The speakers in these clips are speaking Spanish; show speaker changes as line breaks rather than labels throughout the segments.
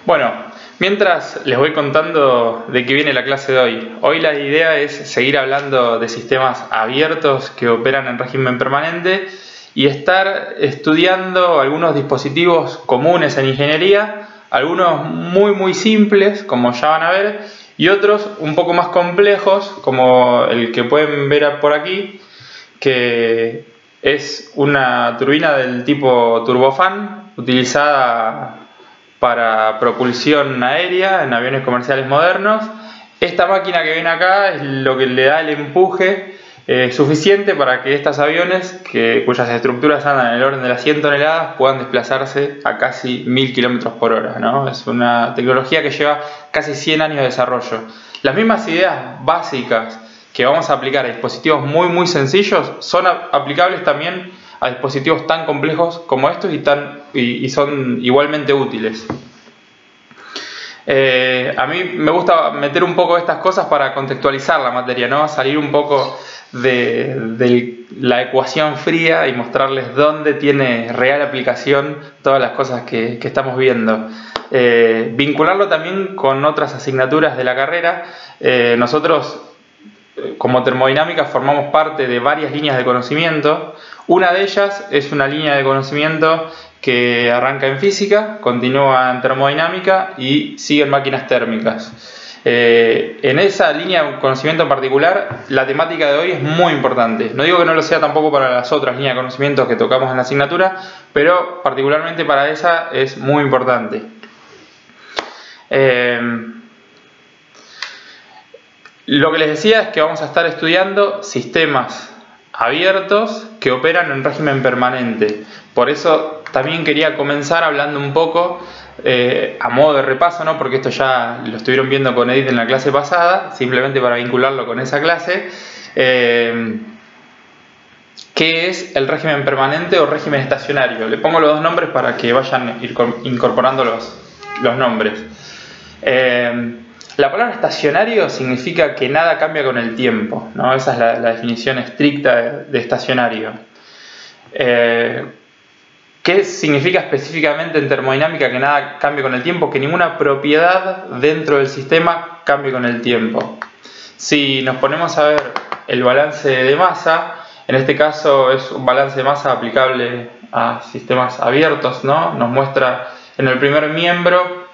Bueno, mientras les voy contando de qué viene la clase de hoy. Hoy la idea es seguir hablando de sistemas abiertos que operan en régimen permanente y estar estudiando algunos dispositivos comunes en ingeniería, algunos muy simples, como ya van a ver, y otros un poco más complejos, como el que pueden ver por aquí, que es una turbina del tipo turbofan utilizada para propulsión aérea en aviones comerciales modernos. Esta máquina que ven acá es lo que le da el empuje suficiente para que estos aviones, cuyas estructuras andan en el orden de las 100 toneladas, puedan desplazarse a casi 1000 km por hora, ¿no? Es una tecnología que lleva casi 100 años de desarrollo. Las mismas ideas básicas que vamos a aplicar a dispositivos muy sencillos son aplicables también a dispositivos tan complejos como estos y son igualmente útiles. A mí me gusta meter un poco estas cosas para contextualizar la materia, ¿no? Salir un poco de la ecuación fría y mostrarles dónde tiene real aplicación todas las cosas que estamos viendo. Vincularlo también con otras asignaturas de la carrera. Nosotros, como termodinámica, formamos parte de varias líneas de conocimiento. Una de ellas es una línea de conocimiento que arranca en física, continúa en termodinámica y sigue en máquinas térmicas. En esa línea de conocimiento en particular, la temática de hoy es muy importante. No digo que no lo sea tampoco para las otras líneas de conocimiento que tocamos en la asignatura, pero particularmente para esa es muy importante. Lo que les decía es que vamos a estar estudiando sistemas abiertos que operan en régimen permanente. Por eso también quería comenzar hablando un poco a modo de repaso, ¿no? Porque esto ya lo estuvieron viendo con Edith en la clase pasada, simplemente para vincularlo con esa clase. ¿Qué es el régimen permanente o régimen estacionario? Le pongo los dos nombres para que vayan incorporando los nombres. La palabra estacionario significa que nada cambia con el tiempo, ¿no? Esa es la definición estricta de estacionario. ¿Qué significa específicamente en termodinámica que nada cambie con el tiempo? Que ninguna propiedad dentro del sistema cambie con el tiempo. Si nos ponemos a ver el balance de masa, en este caso es un balance de masa aplicable a sistemas abiertos, ¿no? Nos muestra en el primer miembro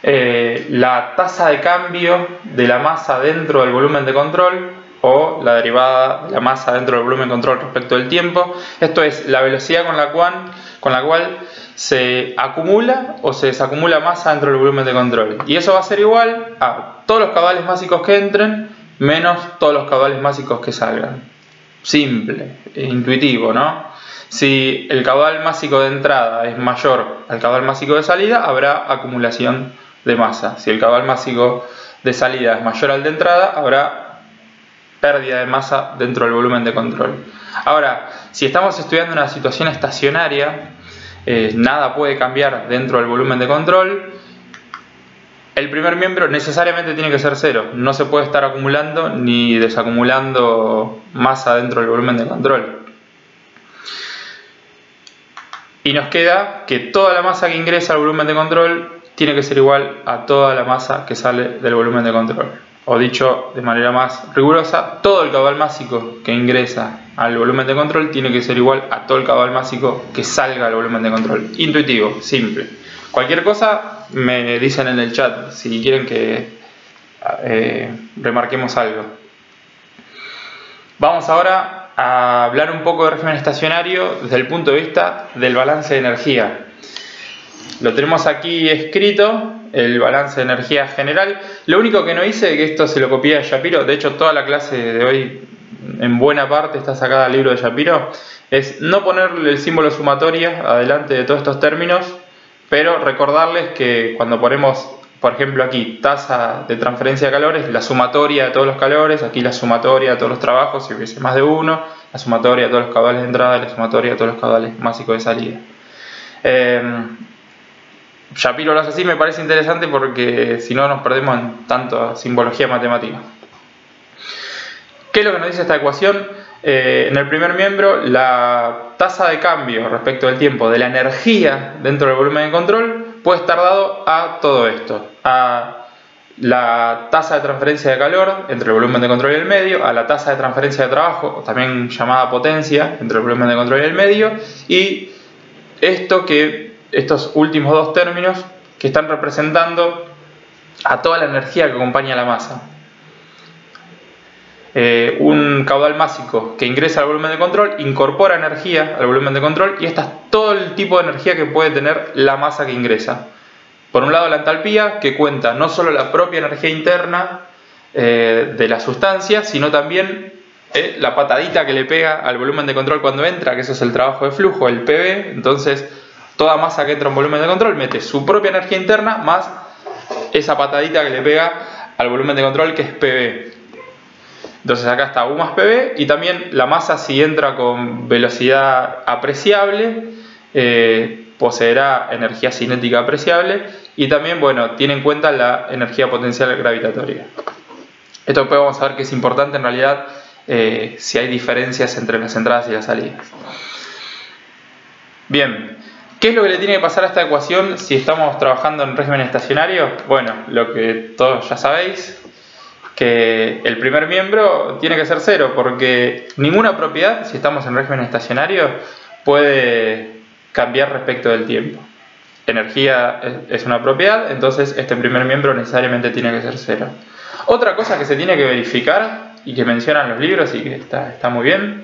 la tasa de cambio de la masa dentro del volumen de control o la derivada de la masa dentro del volumen de control respecto del tiempo. Esto es la velocidad con la cual se acumula o se desacumula masa dentro del volumen de control. Y eso va a ser igual a todos los caudales másicos que entren menos todos los caudales másicos que salgan. Simple, intuitivo, ¿no? Si el caudal másico de entrada es mayor al caudal másico de salida, habrá acumulación de masa. Si el caudal másico de salida es mayor al de entrada, habrá pérdida de masa dentro del volumen de control. Ahora, si estamos estudiando una situación estacionaria, nada puede cambiar dentro del volumen de control. El primer miembro necesariamente tiene que ser cero. No se puede estar acumulando ni desacumulando masa dentro del volumen de control. Y nos queda que toda la masa que ingresa al volumen de control tiene que ser igual a toda la masa que sale del volumen de control. O dicho de manera más rigurosa, todo el caudal másico que ingresa al volumen de control tiene que ser igual a todo el caudal másico que salga del volumen de control. Intuitivo, simple. Cualquier cosa me dicen en el chat si quieren que remarquemos algo. Vamos ahora a hablar un poco de régimen estacionario desde el punto de vista del balance de energía. Lo tenemos aquí escrito, el balance de energía general. Lo único que no hice, que esto se lo copié de Shapiro, de hecho toda la clase de hoy en buena parte está sacada del libro de Shapiro, es no ponerle el símbolo sumatoria adelante de todos estos términos, pero recordarles que cuando ponemos, por ejemplo aquí, tasa de transferencia de calores, la sumatoria de todos los calores, aquí la sumatoria de todos los trabajos, si hubiese más de uno, la sumatoria de todos los caudales de entrada y la sumatoria de todos los caudales másicos de salida. Shapiro lo hace así, me parece interesante porque si no nos perdemos en tanta simbología matemática. ¿Qué es lo que nos dice esta ecuación? En el primer miembro, la tasa de cambio respecto del tiempo de la energía dentro del volumen de control puede estar dado a todo esto, a la tasa de transferencia de calor entre el volumen de control y el medio, a la tasa de transferencia de trabajo, también llamada potencia, entre el volumen de control y el medio, y estos últimos dos términos que están representando a toda la energía que acompaña a la masa. Un caudal másico que ingresa al volumen de control incorpora energía al volumen de control, y esta es todo el tipo de energía que puede tener la masa que ingresa. Por un lado, la entalpía, que cuenta no solo la propia energía interna de la sustancia, sino también la patadita que le pega al volumen de control cuando entra, que eso es el trabajo de flujo, el PV. Entonces, toda masa que entra en volumen de control mete su propia energía interna más esa patadita que le pega al volumen de control, que es PV. Entonces acá está U más PV, y también la masa, si entra con velocidad apreciable, poseerá energía cinética apreciable, y también, bueno, tiene en cuenta la energía potencial gravitatoria. Esto después vamos a ver que es importante en realidad si hay diferencias entre las entradas y las salidas. Bien, ¿qué es lo que le tiene que pasar a esta ecuación si estamos trabajando en régimen estacionario? Bueno, lo que todos ya sabéis, que el primer miembro tiene que ser cero, porque ninguna propiedad, si estamos en régimen estacionario, puede cambiar respecto del tiempo. Energía es una propiedad, entonces este primer miembro necesariamente tiene que ser cero. Otra cosa que se tiene que verificar, y que mencionan los libros y que está muy bien,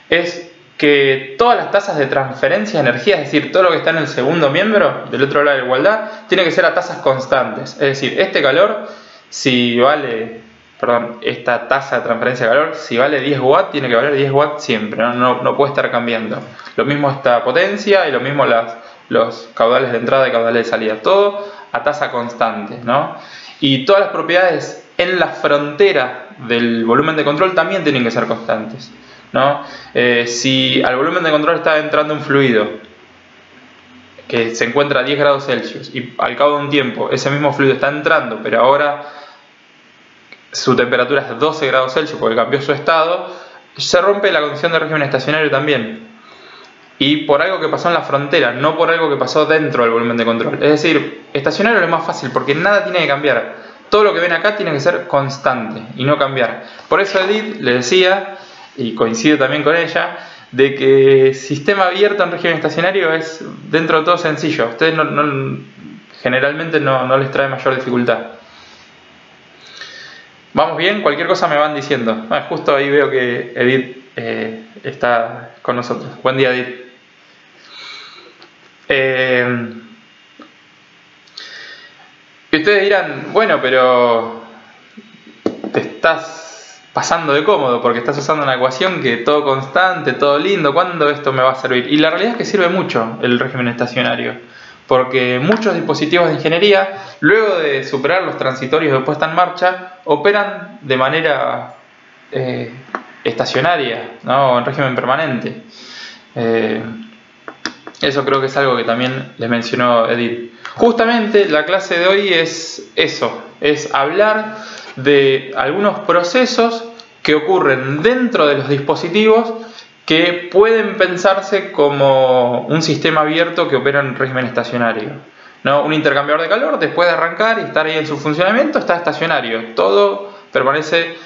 es que todas las tasas de transferencia de energía, es decir, todo lo que está en el segundo miembro, del otro lado de la igualdad, tiene que ser a tasas constantes. Es decir, este calor, si vale, esta tasa de transferencia de calor, si vale 10 watts, tiene que valer 10 watts siempre, no puede estar cambiando. Lo mismo esta potencia y lo mismo los caudales de entrada y caudales de salida, todo a tasa constante, ¿no? Y todas las propiedades en la frontera del volumen de control también tienen que ser constantes, ¿no? Si al volumen de control está entrando un fluido que se encuentra a 10 grados Celsius y al cabo de un tiempo ese mismo fluido está entrando, pero ahora su temperatura es 12 grados Celsius porque cambió su estado, se rompe la condición de régimen estacionario también. Y por algo que pasó en la frontera, no por algo que pasó dentro del volumen de control. Es decir, estacionario es más fácil porque nada tiene que cambiar. Todo lo que ven acá tiene que ser constante y no cambiar. Por eso Edith le decía, y coincido también con ella, de que sistema abierto en régimen estacionario es dentro de todo sencillo. A ustedes generalmente no les trae mayor dificultad. ¿Vamos bien? Cualquier cosa me van diciendo. Justo ahí veo que Edith está con nosotros. Buen día, Edith. Y ustedes dirán, bueno, pero te estás pasando de cómodo porque estás usando una ecuación que todo constante, todo lindo, ¿cuándo esto me va a servir? Y la realidad es que sirve mucho el régimen estacionario, porque muchos dispositivos de ingeniería, luego de superar los transitorios de puesta en marcha, operan de manera estacionaria, ¿no? En régimen permanente. Eso creo que es algo que también les mencionó Edith. Justamente la clase de hoy es eso, es hablar de algunos procesos que ocurren dentro de los dispositivos que pueden pensarse como un sistema abierto que opera en régimen estacionario, ¿no? Un intercambiador de calor, después de arrancar y estar ahí en su funcionamiento, está estacionario. Todo permanece,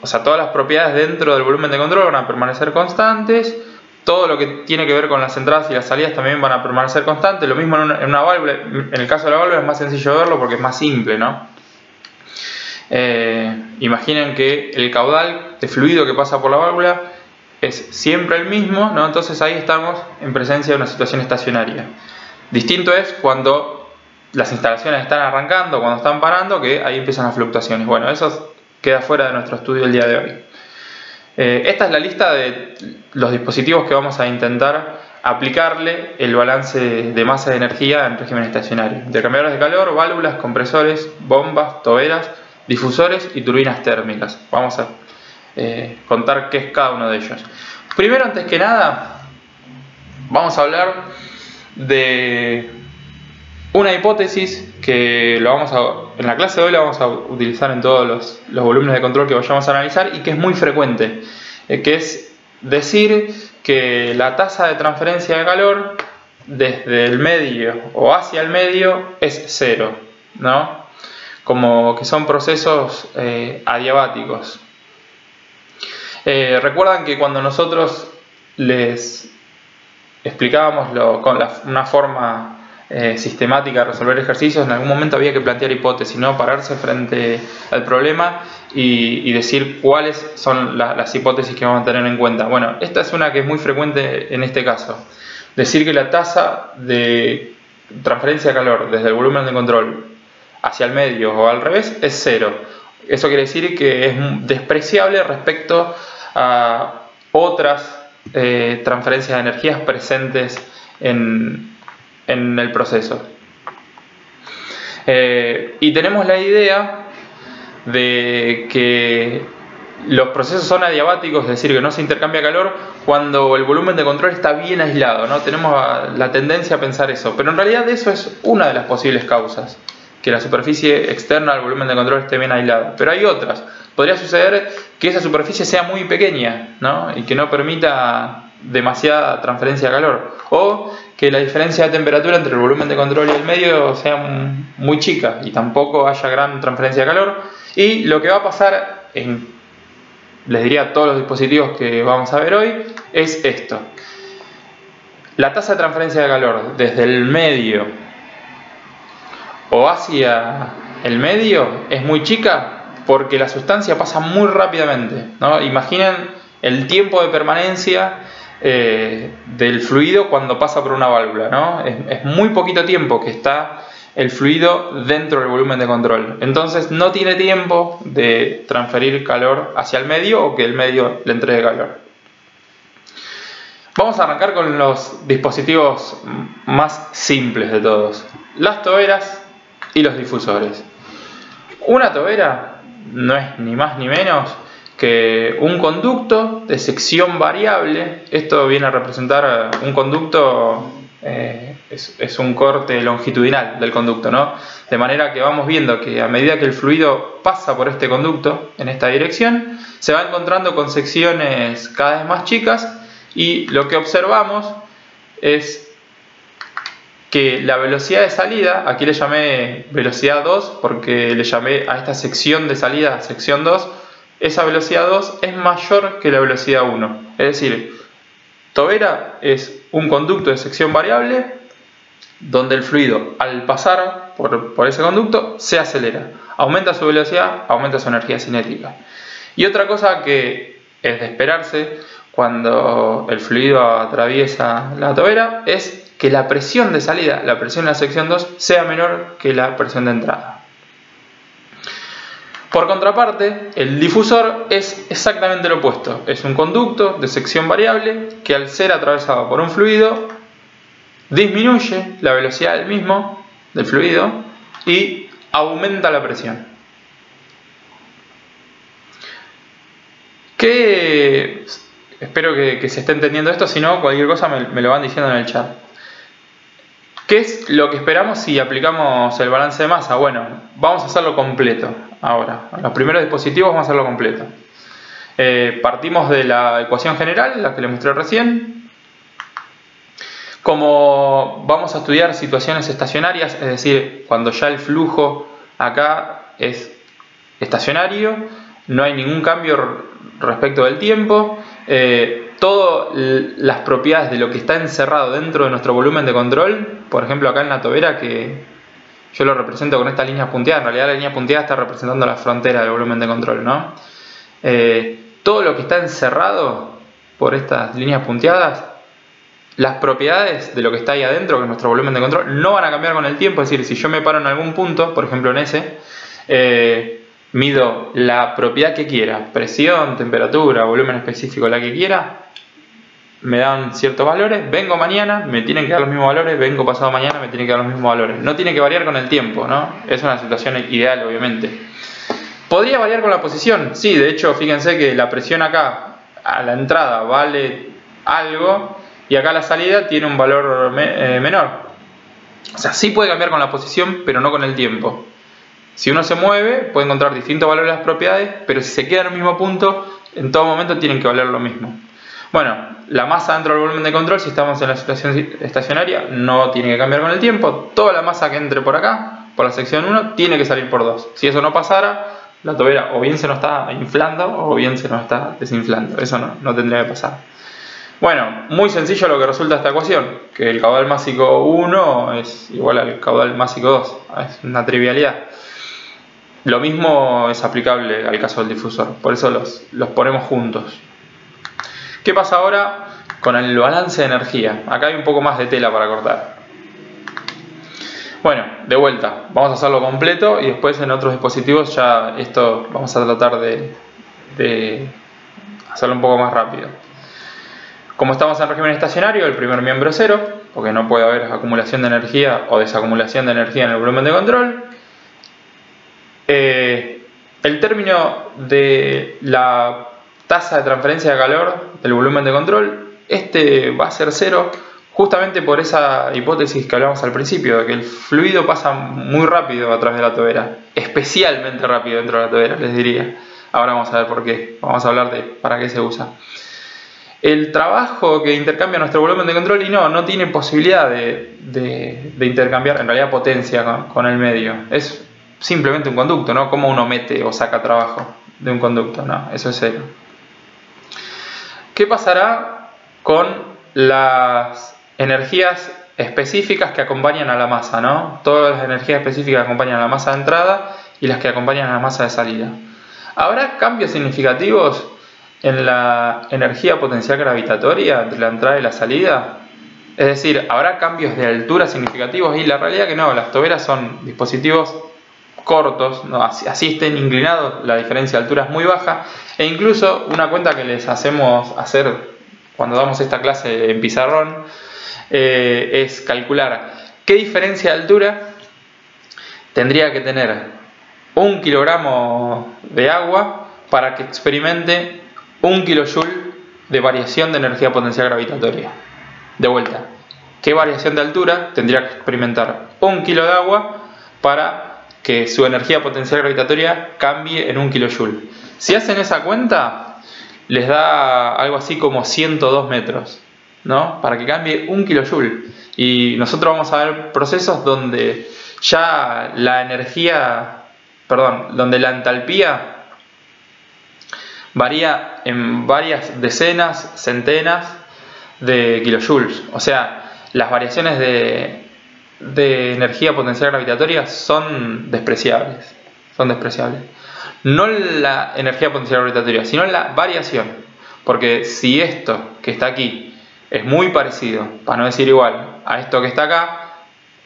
todas las propiedades dentro del volumen de control van a permanecer constantes. Todo lo que tiene que ver con las entradas y las salidas también van a permanecer constantes. Lo mismo en una válvula. En el caso de la válvula es más sencillo verlo porque es más simple, ¿no? Imaginen que el caudal de fluido que pasa por la válvula es siempre el mismo, ¿no? Entonces ahí estamos en presencia de una situación estacionaria. Distinto es cuando las instalaciones están arrancando, cuando están parando, que ahí empiezan las fluctuaciones. Bueno, eso queda fuera de nuestro estudio el día de hoy. Esta es la lista de los dispositivos que vamos a intentar aplicarle el balance de masa de energía en régimen estacionario. Intercambiadores de calor, válvulas, compresores, bombas, toberas, difusores y turbinas térmicas. Vamos a contar qué es cada uno de ellos. Primero, antes que nada, vamos a hablar de una hipótesis que en la clase de hoy la vamos a utilizar en todos los volúmenes de control que vayamos a analizar y que es muy frecuente, que es decir que la tasa de transferencia de calor desde el medio o hacia el medio es 0, ¿no? Como que son procesos adiabáticos. Recuerdan que cuando nosotros les explicábamos con una forma sistemática de resolver ejercicios, en algún momento había que plantear hipótesis, ¿no? Pararse frente al problema y decir cuáles son las hipótesis que vamos a tener en cuenta. Bueno, esta es una que es muy frecuente en este caso. Decir que la tasa de transferencia de calor desde el volumen de control hacia el medio o al revés es 0. Eso quiere decir que es despreciable respecto a otras transferencias de energías presentes en el proceso. Y tenemos la idea de que los procesos son adiabáticos, es decir, que no se intercambia calor cuando el volumen de control está bien aislado, ¿no? Tenemos la tendencia a pensar eso, pero en realidad eso es una de las posibles causas, que la superficie externa al volumen de control esté bien aislada. Pero hay otras. Podría suceder que esa superficie sea muy pequeña, ¿no? Y que no permita demasiada transferencia de calor, o que la diferencia de temperatura entre el volumen de control y el medio sea muy chica y tampoco haya gran transferencia de calor. Y lo que va a pasar les diría, todos los dispositivos que vamos a ver hoy es esto: la tasa de transferencia de calor desde el medio o hacia el medio es muy chica porque la sustancia pasa muy rápidamente, ¿no? Imaginen el tiempo de permanencia del fluido cuando pasa por una válvula, ¿no? Es muy poquito tiempo que está el fluido dentro del volumen de control. Entonces no tiene tiempo de transferir calor hacia el medio o que el medio le entregue calor. Vamos a arrancar con los dispositivos más simples de todos: las toberas y los difusores. Una tobera no es ni más ni menos que un conducto de sección variable. Esto viene a representar un conducto, es un corte longitudinal del conducto, ¿no? De manera que vamos viendo que a medida que el fluido pasa por este conducto en esta dirección, se va encontrando con secciones cada vez más chicas, y lo que observamos es que la velocidad de salida, aquí le llamé velocidad 2 porque le llamé a esta sección de salida sección 2, esa velocidad 2 es mayor que la velocidad 1. Es decir, tobera es un conducto de sección variable donde el fluido, al pasar por ese conducto, se acelera, aumenta su velocidad, aumenta su energía cinética. Y otra cosa que es de esperarse cuando el fluido atraviesa la tobera es que la presión de salida, la presión en la sección 2, sea menor que la presión de entrada. Por contraparte, el difusor es exactamente lo opuesto. Es un conducto de sección variable que, al ser atravesado por un fluido, disminuye la velocidad del fluido y aumenta la presión. Espero que se esté entendiendo esto, si no, cualquier cosa me lo van diciendo en el chat. ¿Qué es lo que esperamos si aplicamos el balance de masa? Bueno, vamos a hacerlo completo ahora. En los primeros dispositivos vamos a hacerlo completo. Partimos de la ecuación general, la que les mostré recién. Como vamos a estudiar situaciones estacionarias, es decir, cuando ya el flujo acá es estacionario, no hay ningún cambio respecto del tiempo, todas las propiedades de lo que está encerrado dentro de nuestro volumen de control, por ejemplo acá en la tobera, que yo lo represento con estas líneas punteadas, en realidad la línea punteada está representando la frontera del volumen de control, ¿no? Todo lo que está encerrado por estas líneas punteadas, las propiedades de lo que está ahí adentro, que es nuestro volumen de control, no van a cambiar con el tiempo. Es decir, si yo me paro en algún punto, por ejemplo en ese, mido la propiedad que quiera, presión, temperatura, volumen específico, la que quiera, me dan ciertos valores, vengo mañana, me tienen que dar los mismos valores, vengo pasado mañana, me tienen que dar los mismos valores. No tiene que variar con el tiempo, ¿no? Es una situación ideal, obviamente. ¿Podría variar con la posición? Sí, de hecho, fíjense que la presión acá, a la entrada, vale algo, y acá la salida tiene un valor menor. O sea, sí puede cambiar con la posición, pero no con el tiempo. Si uno se mueve, puede encontrar distintos valores de las propiedades, pero si se queda en el mismo punto, en todo momento tienen que valer lo mismo. Bueno, la masa dentro del volumen de control, si estamos en la situación estacionaria, no tiene que cambiar con el tiempo. Toda la masa que entre por acá, por la sección 1, tiene que salir por 2. Si eso no pasara, la tobera o bien se nos está inflando o bien se nos está desinflando. Eso no tendría que pasar. Bueno, muy sencillo lo que resulta esta ecuación, que el caudal másico 1 es igual al caudal másico 2. Es una trivialidad. Lo mismo es aplicable al caso del difusor, por eso los ponemos juntos. ¿Qué pasa ahora con el balance de energía? Acá hay un poco más de tela para cortar. Bueno, de vuelta, vamos a hacerlo completo y después en otros dispositivos ya esto vamos a tratar de hacerlo un poco más rápido. Como estamos en régimen estacionario, el primer miembro es 0, porque no puede haber acumulación de energía o desacumulación de energía en el volumen de control. El término de la tasa de transferencia de calor del volumen de control, va a ser 0 justamente por esa hipótesis que hablamos al principio, de que el fluido pasa muy rápido a través de la tobera, especialmente rápido dentro de la tobera, les diría. Ahora vamos a ver por qué, vamos a hablar de para qué se usa. El trabajo que intercambia nuestro volumen de control y no tiene posibilidad de intercambiar en realidad potencia con el medio. Es simplemente un conducto, ¿no? Como uno mete o saca trabajo de un conducto, no, eso es 0. ¿Qué pasará con las energías específicas que acompañan a la masa, ¿no? Todas las energías específicas que acompañan a la masa de entrada y las que acompañan a la masa de salida. ¿Habrá cambios significativos en la energía potencial gravitatoria entre la entrada y la salida? Es decir, ¿habrá cambios de altura significativos? Y la realidad que no, las toberas son dispositivos cortos, ¿no? Así estén inclinados, la diferencia de altura es muy baja, e incluso una cuenta que les hacemos hacer cuando damos esta clase en pizarrón es calcular qué diferencia de altura tendría que tener 1 kilogramo de agua para que experimente 1 kilojoule de variación de energía potencial gravitatoria. De vuelta, ¿qué variación de altura tendría que experimentar 1 kilo de agua para que su energía potencial gravitatoria cambie en 1 kilojoule? Si hacen esa cuenta, les da algo así como 102 metros, ¿no? Para que cambie 1 kilojoule. Y nosotros vamos a ver procesos donde ya la donde la entalpía varía en varias decenas, centenas de kilojoules. O sea, las variaciones de energía potencial gravitatoria son despreciables. No la energía potencial gravitatoria, sino la variación. Porque si esto que está aquí es muy parecido, para no decir igual, a esto que está acá,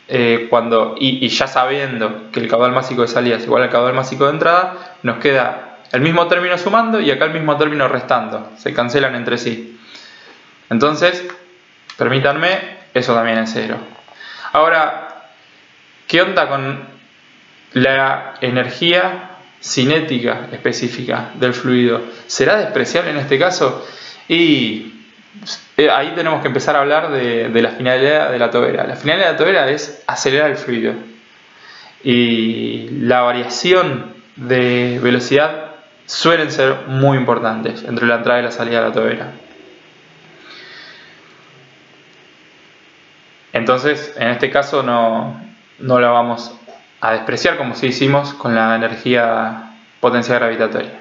y ya sabiendo que el caudal másico de salida es igual al caudal másico de entrada, nos queda el mismo término sumando y acá el mismo término restando. Se cancelan entre sí. Entonces, permítanme, eso también es 0. Ahora, ¿qué onda con la energía cinética específica del fluido? ¿Será despreciable en este caso? Y ahí tenemos que empezar a hablar de la finalidad de la tobera. La finalidad de la tobera es acelerar el fluido. Y la variación de velocidad suelen ser muy importantes entre la entrada y la salida de la tobera. Entonces, en este caso no la vamos a despreciar como si hicimos con la energía potencial gravitatoria.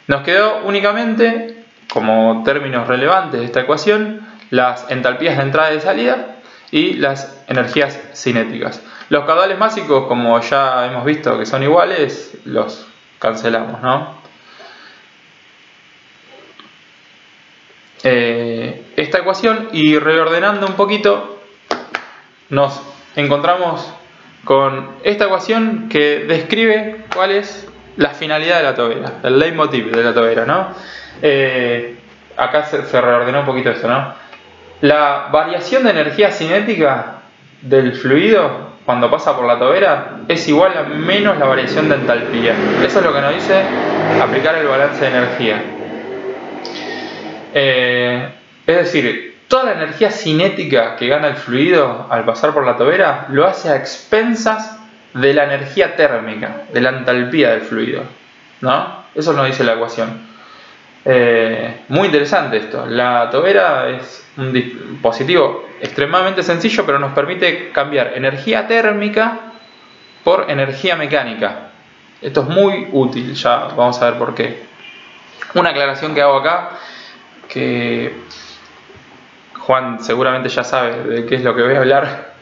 Nos quedó únicamente, como términos relevantes de esta ecuación, las entalpías de entrada y de salida y las energías cinéticas. Los caudales máxicos, como ya hemos visto que son iguales, los cancelamos, ¿no? Esta ecuación, y reordenando un poquito, nos encontramos con esta ecuación que describe cuál es la finalidad de la tobera, el leitmotiv de la tobera, ¿no? Acá se reordenó un poquito esto, ¿no? La variación de energía cinética del fluido cuando pasa por la tobera es igual a menos la variación de entalpía. Eso es lo que nos dice aplicar el balance de energía. Es decir, toda la energía cinética que gana el fluido al pasar por la tobera lo hace a expensas de la energía térmica, de la entalpía del fluido, ¿no? Eso nos dice la ecuación. Muy interesante esto. La tobera es un dispositivo extremadamente sencillo, pero nos permite cambiar energía térmica por energía mecánica. Esto es muy útil, ya vamos a ver por qué. Una aclaración que hago acá, que Juan seguramente ya sabe de qué es lo que voy a hablar.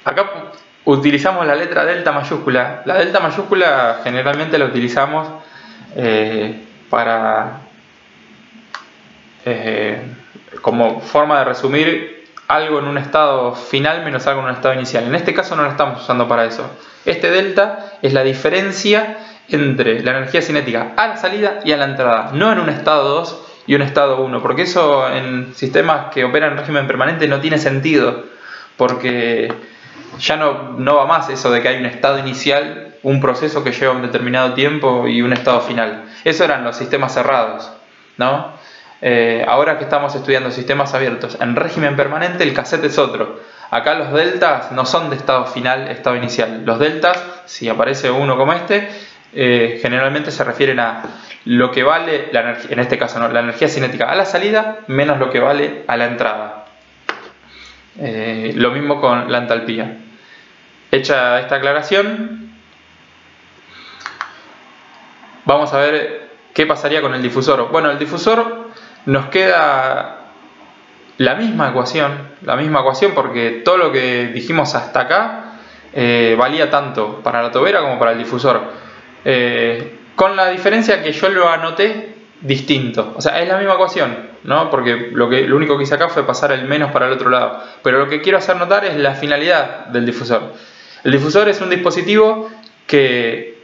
Acá utilizamos la letra delta mayúscula. La delta mayúscula generalmente la utilizamos como forma de resumir algo en un estado final menos algo en un estado inicial. En este caso no lo estamos usando para eso. Este delta es la diferencia entre la energía cinética a la salida y a la entrada, no en un estado 2 y un estado 1, porque eso en sistemas que operan en régimen permanente no tiene sentido, porque ya no va más eso de que hay un estado inicial, un proceso que lleva un determinado tiempo y un estado final. Eso eran los sistemas cerrados, ¿no? Ahora que estamos estudiando sistemas abiertos en régimen permanente, el cassette es otro. Acá los deltas no son de estado final, estado inicial. Los deltas, si aparece uno como este, generalmente se refieren a lo que vale la energía, en este caso, ¿no?, la energía cinética a la salida menos lo que vale a la entrada. Lo mismo con la entalpía. Hecha esta aclaración, vamos a ver qué pasaría con el difusor. Bueno, el difusor nos queda la misma ecuación, porque todo lo que dijimos hasta acá valía tanto para la tobera como para el difusor, con la diferencia que yo lo anoté distinto. O sea, es la misma ecuación, ¿no? Porque lo único que hice acá fue pasar el menos para el otro lado, pero lo que quiero hacer notar es la finalidad del difusor. El difusor es un dispositivo que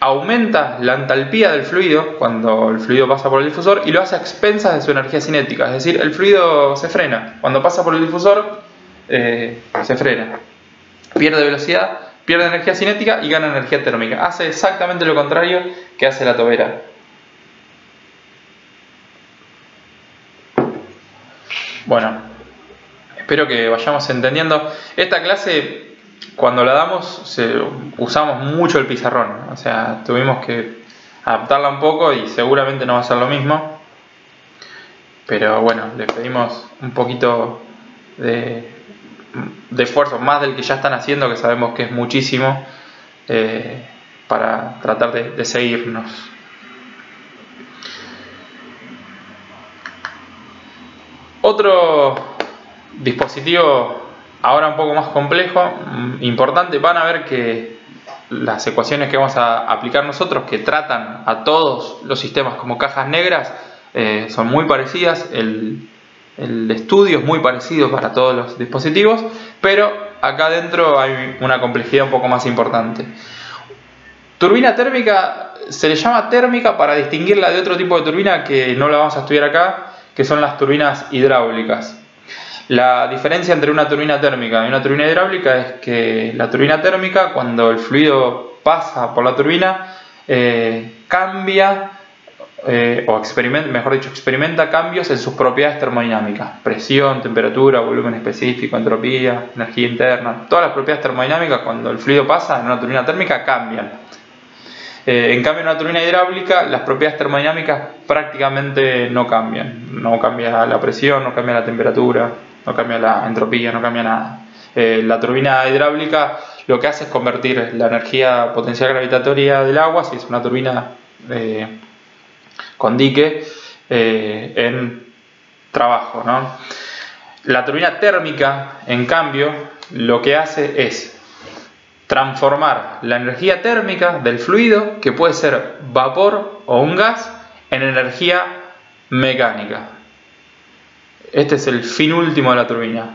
aumenta la entalpía del fluido cuando el fluido pasa por el difusor y lo hace a expensas de su energía cinética. Es decir, el fluido se frena. Cuando pasa por el difusor, se frena. Pierde velocidad, pierde energía cinética y gana energía térmica. Hace exactamente lo contrario que hace la tobera. Bueno, espero que vayamos entendiendo. Esta clase, cuando la damos, usamos mucho el pizarrón. O sea, tuvimos que adaptarla un poco y seguramente no va a ser lo mismo. Pero bueno, les pedimos un poquito de esfuerzo, más del que ya están haciendo, que sabemos que es muchísimo, para tratar de seguirnos. Otro dispositivo ahora un poco más complejo, importante. Van a ver que las ecuaciones que vamos a aplicar nosotros, que tratan a todos los sistemas como cajas negras, son muy parecidas. El estudio es muy parecido para todos los dispositivos, pero acá adentro hay una complejidad un poco más importante. Turbina térmica se le llama térmica para distinguirla de otro tipo de turbina que no la vamos a estudiar acá, que son las turbinas hidráulicas. La diferencia entre una turbina térmica y una turbina hidráulica es que la turbina térmica, cuando el fluido pasa por la turbina, cambia, experimenta cambios en sus propiedades termodinámicas: presión, temperatura, volumen específico, entropía, energía interna. Todas las propiedades termodinámicas, cuando el fluido pasa en una turbina térmica, cambian. En cambio, en una turbina hidráulica, las propiedades termodinámicas prácticamente no cambian. No cambia la presión, no cambia la temperatura, no cambia la entropía, no cambia nada. La turbina hidráulica lo que hace es convertir la energía potencial gravitatoria del agua, si es una turbina con dique, en trabajo, ¿no? La turbina térmica, en cambio, lo que hace es transformar la energía térmica del fluido, que puede ser vapor o un gas, en energía mecánica. Este es el fin último de la turbina: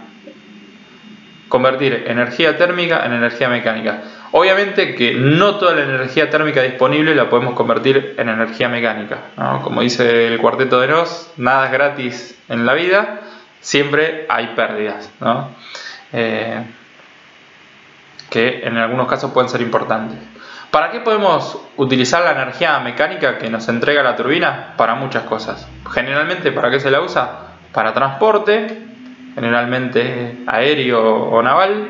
convertir energía térmica en energía mecánica. Obviamente que no toda la energía térmica disponible la podemos convertir en energía mecánica, ¿no? Como dice el Cuarteto de Nos, nada es gratis en la vida, siempre hay pérdidas, ¿no? Que en algunos casos pueden ser importantes. ¿Para qué podemos utilizar la energía mecánica que nos entrega la turbina? Para muchas cosas. Generalmente, ¿para qué se la usa? Para transporte, generalmente aéreo o naval.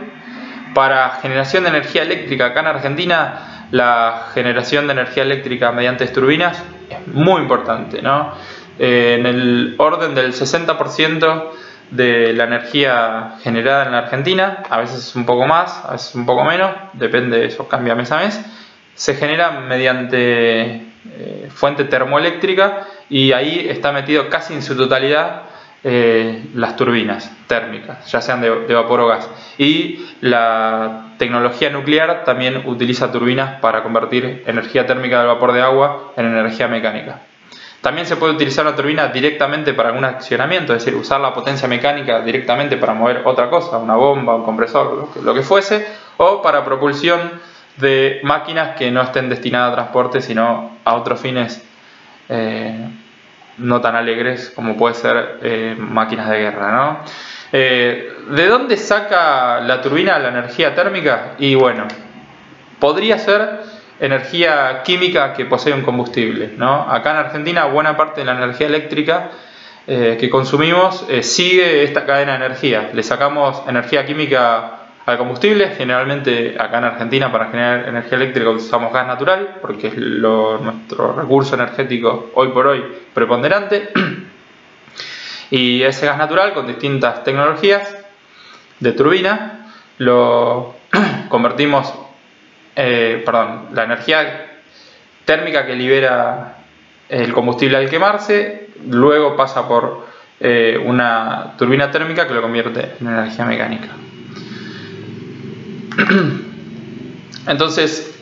Para generación de energía eléctrica. Acá en Argentina la generación de energía eléctrica mediante turbinas es muy importante, ¿no? En el orden del 60% de la energía generada en la Argentina, a veces un poco más, a veces un poco menos, depende, eso cambia mes a mes, se genera mediante fuente termoeléctrica, y ahí está metido casi en su totalidad las turbinas térmicas, ya sean de vapor o gas. Y la tecnología nuclear también utiliza turbinas para convertir energía térmica del vapor de agua en energía mecánica. También se puede utilizar una turbina directamente para algún accionamiento, es decir, usar la potencia mecánica directamente para mover otra cosa, una bomba, un compresor, lo que fuese, o para propulsión de máquinas que no estén destinadas a transporte, sino a otros fines no tan alegres, como puede ser máquinas de guerra, ¿no? ¿De dónde saca la turbina la energía térmica? Y bueno, podría ser energía química que posee un combustible, ¿no? Acá en Argentina buena parte de la energía eléctrica que consumimos sigue esta cadena de energía. Le sacamos energía química al combustible. Generalmente acá en Argentina para generar energía eléctrica usamos gas natural, porque es nuestro recurso energético hoy por hoy preponderante. Y ese gas natural, con distintas tecnologías de turbina, lo convertimos, la energía térmica que libera el combustible al quemarse, luego pasa por una turbina térmica que lo convierte en energía mecánica. Entonces,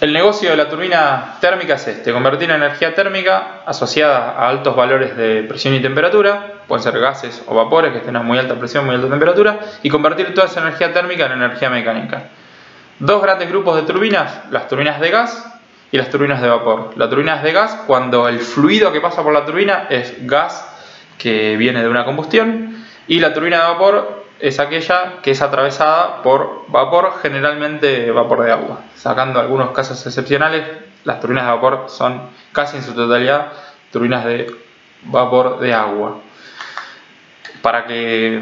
el negocio de la turbina térmica es convertir energía térmica asociada a altos valores de presión y temperatura, pueden ser gases o vapores que estén a muy alta presión, muy alta temperatura, y convertir toda esa energía térmica en energía mecánica. Dos grandes grupos de turbinas: las turbinas de gas y las turbinas de vapor. Las turbinas de gas, cuando el fluido que pasa por la turbina es gas que viene de una combustión, y la turbina de vapor es aquella que es atravesada por vapor, generalmente vapor de agua. Sacando algunos casos excepcionales, las turbinas de vapor son casi en su totalidad turbinas de vapor de agua. Para que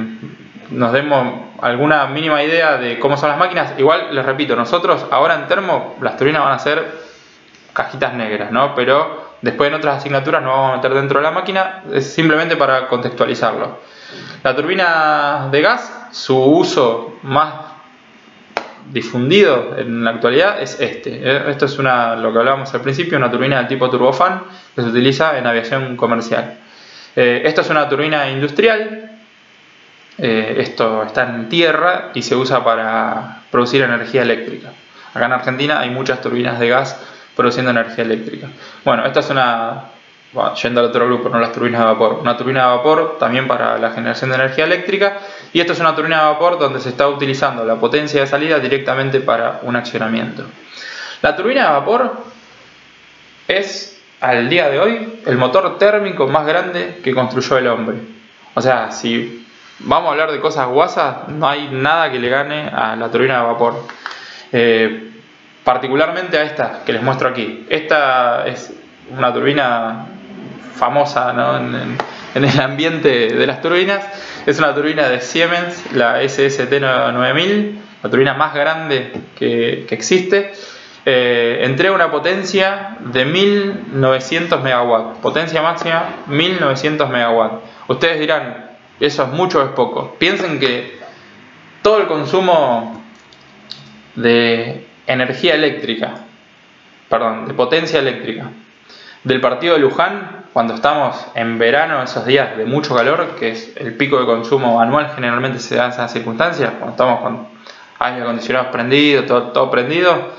nos demos alguna mínima idea de cómo son las máquinas, igual les repito, nosotros ahora en termo las turbinas van a ser cajitas negras, ¿no? Pero después en otras asignaturas nos vamos a meter dentro de la máquina, es simplemente para contextualizarlo. La turbina de gas, su uso más difundido en la actualidad es esto es lo que hablábamos al principio, una turbina del tipo turbofan que se utiliza en aviación comercial. Esto es una turbina industrial. Esto está en tierra y se usa para producir energía eléctrica. Acá en Argentina hay muchas turbinas de gas produciendo energía eléctrica. Bueno, esta es yendo al otro grupo, no las turbinas de vapor. Una turbina de vapor también para la generación de energía eléctrica, y esto es una turbina de vapor donde se está utilizando la potencia de salida directamente para un accionamiento. La turbina de vapor es, al día de hoy, el motor térmico más grande que construyó el hombre. O sea, si vamos a hablar de cosas guasas, no hay nada que le gane a la turbina de vapor. Particularmente a esta que les muestro aquí. Esta es una turbina famosa, ¿no? en el ambiente de las turbinas. Es una turbina de Siemens, la SST 9000, la turbina más grande que existe. Entrega una potencia de 1900 megawatts, potencia máxima 1900 megawatts. Ustedes dirán, ¿eso es mucho o es poco? Piensen que todo el consumo de energía eléctrica, de potencia eléctrica, del partido de Luján, cuando estamos en verano, esos días de mucho calor, que es el pico de consumo anual, generalmente se da en esas circunstancias, cuando estamos con aire acondicionado prendido, todo prendido,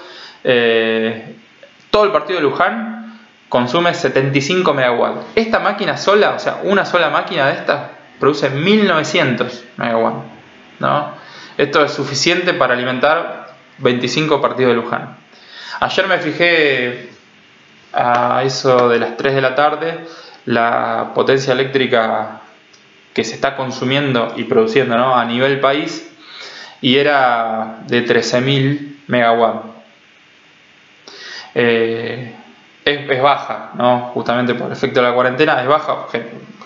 todo el partido de Luján consume 75 megawatts. Esta máquina sola, o sea, una sola máquina de estas, produce 1900 megawatts, ¿no? Esto es suficiente para alimentar 25 partidos de Luján. Ayer me fijé a eso de las 3 de la tarde la potencia eléctrica que se está consumiendo y produciendo, ¿no?, a nivel país, y era de 13.000 megawatts. Es baja, ¿no? Justamente por el efecto de la cuarentena es baja.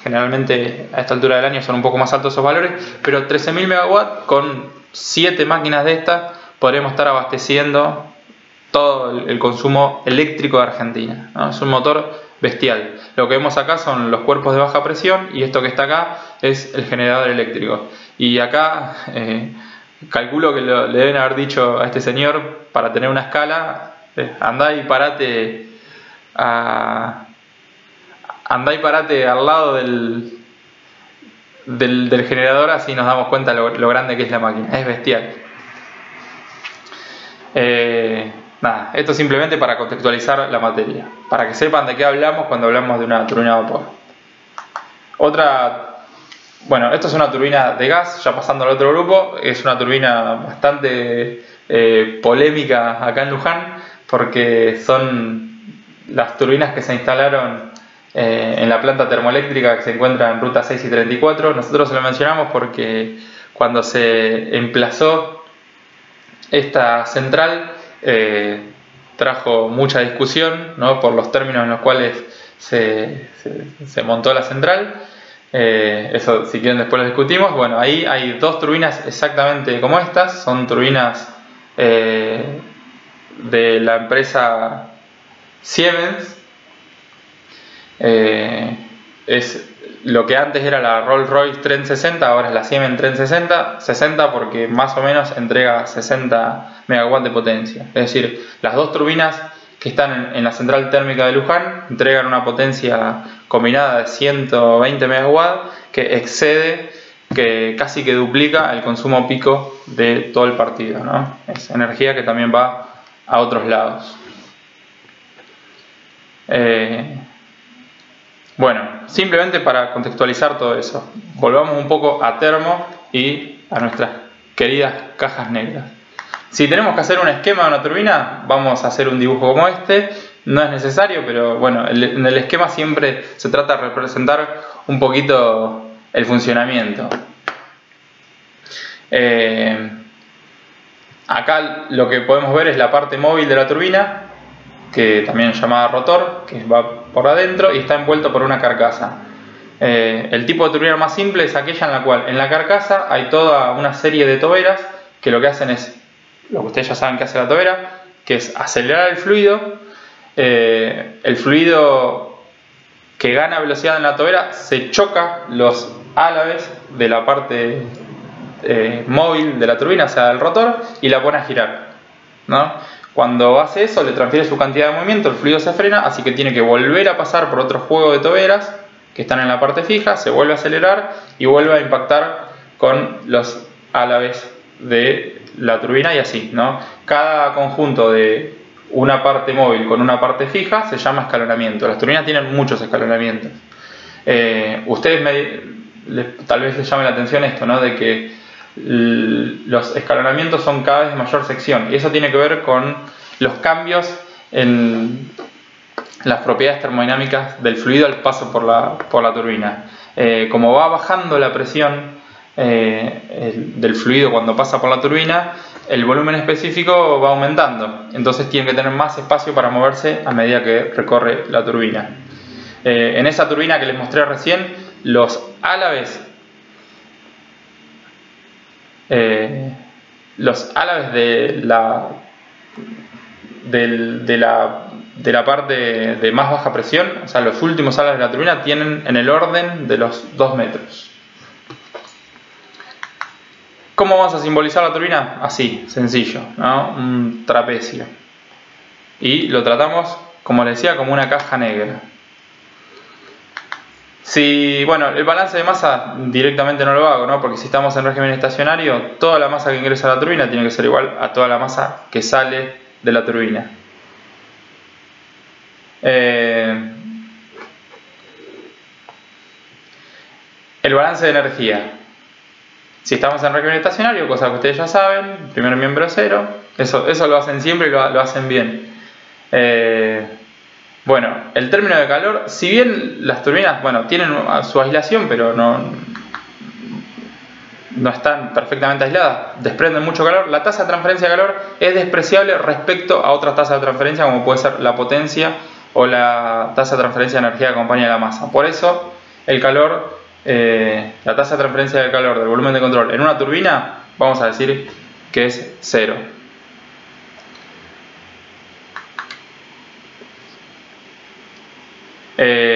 Generalmente a esta altura del año son un poco más altos esos valores, pero 13.000 megawatts con 7 máquinas de estas podremos estar abasteciendo todo el consumo eléctrico de Argentina, ¿no? Es un motor bestial. Lo que vemos acá son los cuerpos de baja presión y esto que está acá es el generador eléctrico. Y acá calculo que le deben haber dicho a este señor, para tener una escala, andá y parate al lado del generador, así nos damos cuenta lo grande que es la máquina. Es bestial. Nada, esto simplemente para contextualizar la materia, para que sepan de qué hablamos cuando hablamos de una turbina de vapor. Bueno, esto es una turbina de gas, ya pasando al otro grupo. Es una turbina bastante polémica acá en Luján, porque son las turbinas que se instalaron en la planta termoeléctrica que se encuentra en Ruta 6 y 34. Nosotros se lo mencionamos porque cuando se emplazó esta central trajo mucha discusión, ¿no? Por los términos en los cuales se montó la central. Eso, si quieren, después lo discutimos. Bueno, ahí hay dos turbinas exactamente como estas. Son turbinas de la empresa Siemens. Es lo que antes era la Rolls-Royce Trent 60, ahora es la Siemens Trent 60. 60 porque más o menos entrega 60 megawatts de potencia. Es decir, las dos turbinas que están en la central térmica de Luján entregan una potencia combinada de 120 megawatts que excede, que casi que duplica el consumo pico de todo el partido, ¿no? Es energía que también va a otros lados. Bueno, simplemente para contextualizar todo eso, volvamos un poco a termo y a nuestras queridas cajas negras. Si tenemos que hacer un esquema de una turbina, vamos a hacer un dibujo como este. No es necesario, pero bueno, en el esquema siempre se trata de representar un poquito el funcionamiento. Acá lo que podemos ver es la parte móvil de la turbina, que también es llamada rotor, que va por adentro y está envuelto por una carcasa. El tipo de turbina más simple es aquella en la cual en la carcasa hay toda una serie de toberas que lo que hacen es, lo que ustedes ya saben que hace la tobera, que es acelerar el fluido. El fluido que gana velocidad en la tobera se choca los álabes de la parte móvil de la turbina, o sea del rotor, y la pone a girar, ¿no? Cuando hace eso, le transfiere su cantidad de movimiento, el fluido se frena, así que tiene que volver a pasar por otro juego de toberas que están en la parte fija, se vuelve a acelerar y vuelve a impactar con los álabes de la turbina y así, ¿no? Cada conjunto de una parte móvil con una parte fija se llama escalonamiento. Las turbinas tienen muchos escalonamientos. Ustedes tal vez les llame la atención esto, ¿no? De que los escalonamientos son cada vez de mayor sección, y eso tiene que ver con los cambios en las propiedades termodinámicas del fluido al paso por la turbina. Como va bajando la presión del fluido cuando pasa por la turbina, el volumen específico va aumentando, entonces tiene que tener más espacio para moverse a medida que recorre la turbina. En esa turbina que les mostré recién, los álabes de la parte de más baja presión, o sea, los últimos álabes de la turbina, tienen en el orden de los 2 metros. ¿Cómo vamos a simbolizar la turbina? Así, sencillo, ¿no? Un trapecio. Y lo tratamos, como les decía, como una caja negra. Bueno, el balance de masa directamente no lo hago, ¿no? Porque si estamos en régimen estacionario, toda la masa que ingresa a la turbina tiene que ser igual a toda la masa que sale de la turbina. El balance de energía. Si estamos en régimen estacionario, cosa que ustedes ya saben, primer miembro 0, eso lo hacen siempre y lo hacen bien. Bueno, el término de calor, si bien las turbinas, bueno, tienen su aislación, pero no están perfectamente aisladas, desprenden mucho calor, la tasa de transferencia de calor es despreciable respecto a otras tasas de transferencia, como puede ser la potencia o la tasa de transferencia de energía que acompaña a la masa. Por eso, el calor, la tasa de transferencia del calor del volumen de control en una turbina, vamos a decir que es 0.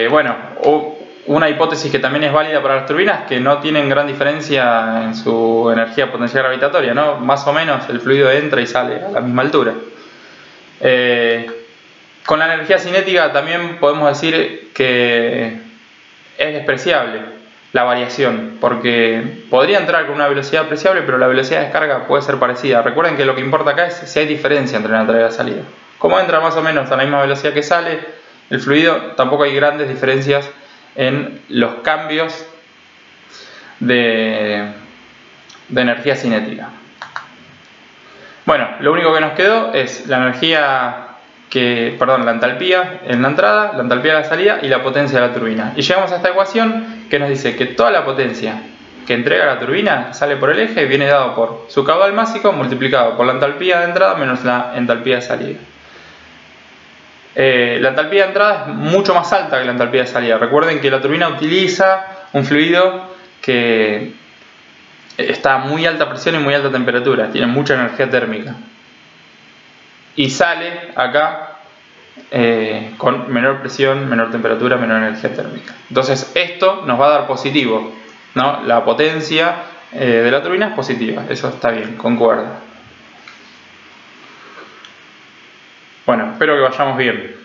Bueno, una hipótesis que también es válida para las turbinas, que no tienen gran diferencia en su energía potencial gravitatoria, ¿no? Más o menos el fluido entra y sale a la misma altura. Con la energía cinética también podemos decir que es despreciable la variación, porque podría entrar con una velocidad apreciable, pero la velocidad de descarga puede ser parecida. Recuerden que lo que importa acá es si hay diferencia entre la entrada y la salida. Como entra más o menos a la misma velocidad que sale el fluido, tampoco hay grandes diferencias en los cambios de energía cinética. Bueno, lo único que nos quedó es la la entalpía en la entrada, la entalpía en la salida y la potencia de la turbina. Y llegamos a esta ecuación que nos dice que toda la potencia que entrega la turbina, que sale por el eje, viene dado por su caudal másico multiplicado por la entalpía de entrada menos la entalpía de salida. La entalpía de entrada es mucho más alta que la entalpía de salida. Recuerden que la turbina utiliza un fluido que está a muy alta presión y muy alta temperatura, tiene mucha energía térmica. Y sale acá con menor presión, menor temperatura, menor energía térmica. Entonces esto nos va a dar positivo, ¿no? La potencia de la turbina es positiva, eso está bien, concuerda. Bueno, espero que vayamos bien.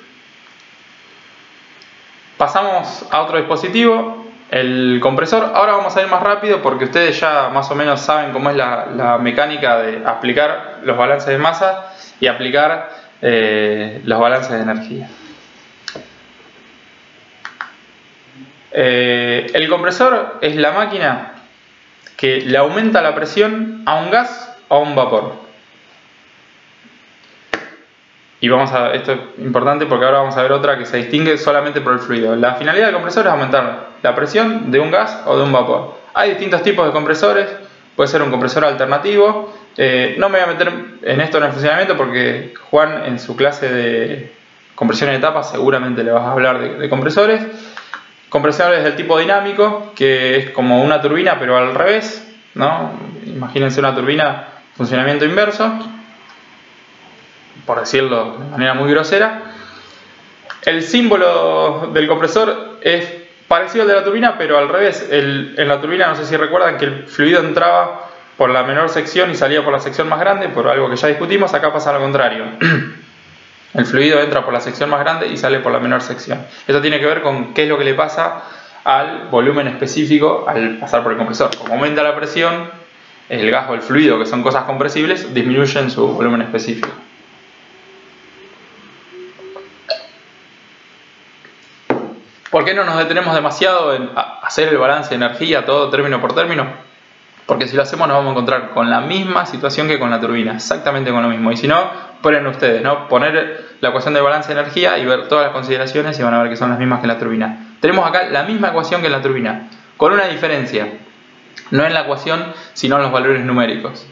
Pasamos a otro dispositivo, el compresor. Ahora vamos a ir más rápido porque ustedes ya más o menos saben cómo es la mecánica de aplicar los balances de masa y aplicar los balances de energía. El compresor es la máquina que le aumenta la presión a un gas o a un vapor. Y esto es importante porque ahora vamos a ver otra que se distingue solamente por el fluido. La finalidad del compresor es aumentar la presión de un gas o de un vapor. Hay distintos tipos de compresores, puede ser un compresor alternativo. No me voy a meter en esto en el funcionamiento porque Juan en su clase de compresión en etapas seguramente le vas a hablar de compresores. Compresores del tipo dinámico, que es como una turbina pero al revés, ¿no? Imagínense una turbina funcionamiento inverso, por decirlo de manera muy grosera. El símbolo del compresor es parecido al de la turbina, pero al revés. En la turbina, no sé si recuerdan que el fluido entraba por la menor sección y salía por la sección más grande, por algo que ya discutimos. Acá pasa lo contrario. El fluido entra por la sección más grande y sale por la menor sección. Esto tiene que ver con qué es lo que le pasa al volumen específico al pasar por el compresor. Como aumenta la presión, el gas o el fluido, que son cosas compresibles, disminuyen su volumen específico. ¿Por qué no nos detenemos demasiado en hacer el balance de energía todo término por término? Porque si lo hacemos nos vamos a encontrar con la misma situación que con la turbina, exactamente con lo mismo. Y si no, ponen ustedes, ¿no? Poner la ecuación de balance de energía y ver todas las consideraciones y van a ver que son las mismas que en la turbina. Tenemos acá la misma ecuación que en la turbina, con una diferencia. No en la ecuación, sino en los valores numéricos.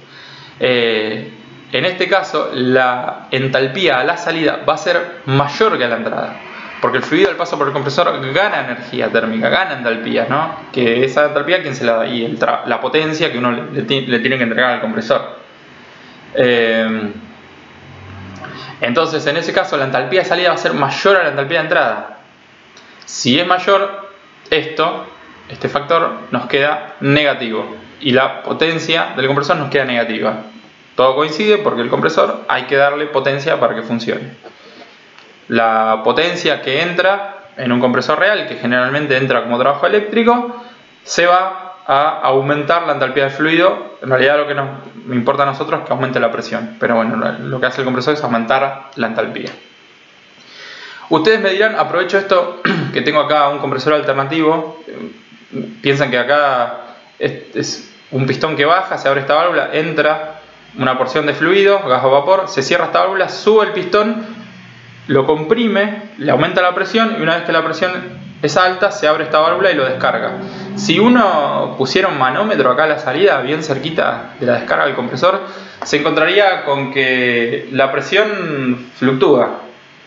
En este caso, la entalpía a la salida va a ser mayor que a la entrada. Porque el fluido al paso por el compresor gana energía térmica, gana entalpía, ¿no? Que esa entalpía, ¿quién se la da? Y la potencia que uno le tiene que entregar al compresor. Entonces, en ese caso, la entalpía de salida va a ser mayor a la entalpía de entrada. Si es mayor, este factor nos queda negativo. Y la potencia del compresor nos queda negativa. Todo coincide porque el compresor hay que darle potencia para que funcione. La potencia que entra en un compresor real, que generalmente entra como trabajo eléctrico, se va a aumentar la entalpía del fluido. En realidad lo que nos importa a nosotros es que aumente la presión, pero bueno, lo que hace el compresor es aumentar la entalpía. Ustedes me dirán, aprovecho esto que tengo acá un compresor alternativo, piensan que acá es un pistón que baja, se abre esta válvula, entra una porción de fluido, gas o vapor, se cierra esta válvula, sube el pistón, lo comprime, le aumenta la presión y una vez que la presión es alta se abre esta válvula y lo descarga. Si uno pusiera un manómetro acá a la salida, bien cerquita de la descarga del compresor, se encontraría con que la presión fluctúa,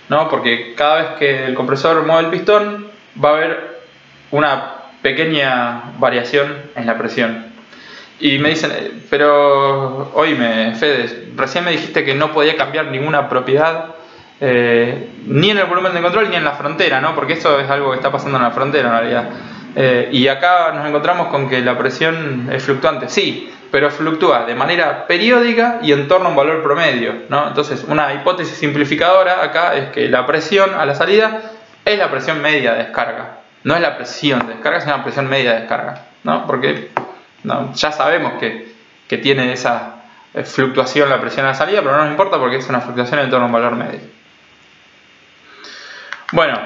¿no? Porque cada vez que el compresor mueve el pistón va a haber una pequeña variación en la presión. Y me dicen, pero oíme, Fede, recién me dijiste que no podía cambiar ninguna propiedad ni en el volumen de control ni en la frontera, ¿no? Porque eso es algo que está pasando en la frontera en realidad. Y acá nos encontramos con que la presión es fluctuante, sí, pero fluctúa de manera periódica y en torno a un valor promedio, ¿no? Entonces, una hipótesis simplificadora acá es que la presión a la salida es la presión media de descarga, no es la presión de descarga, sino la presión media de descarga, ¿no? Porque ya sabemos que tiene esa fluctuación la presión a la salida, pero no nos importa porque es una fluctuación en torno a un valor medio. Bueno,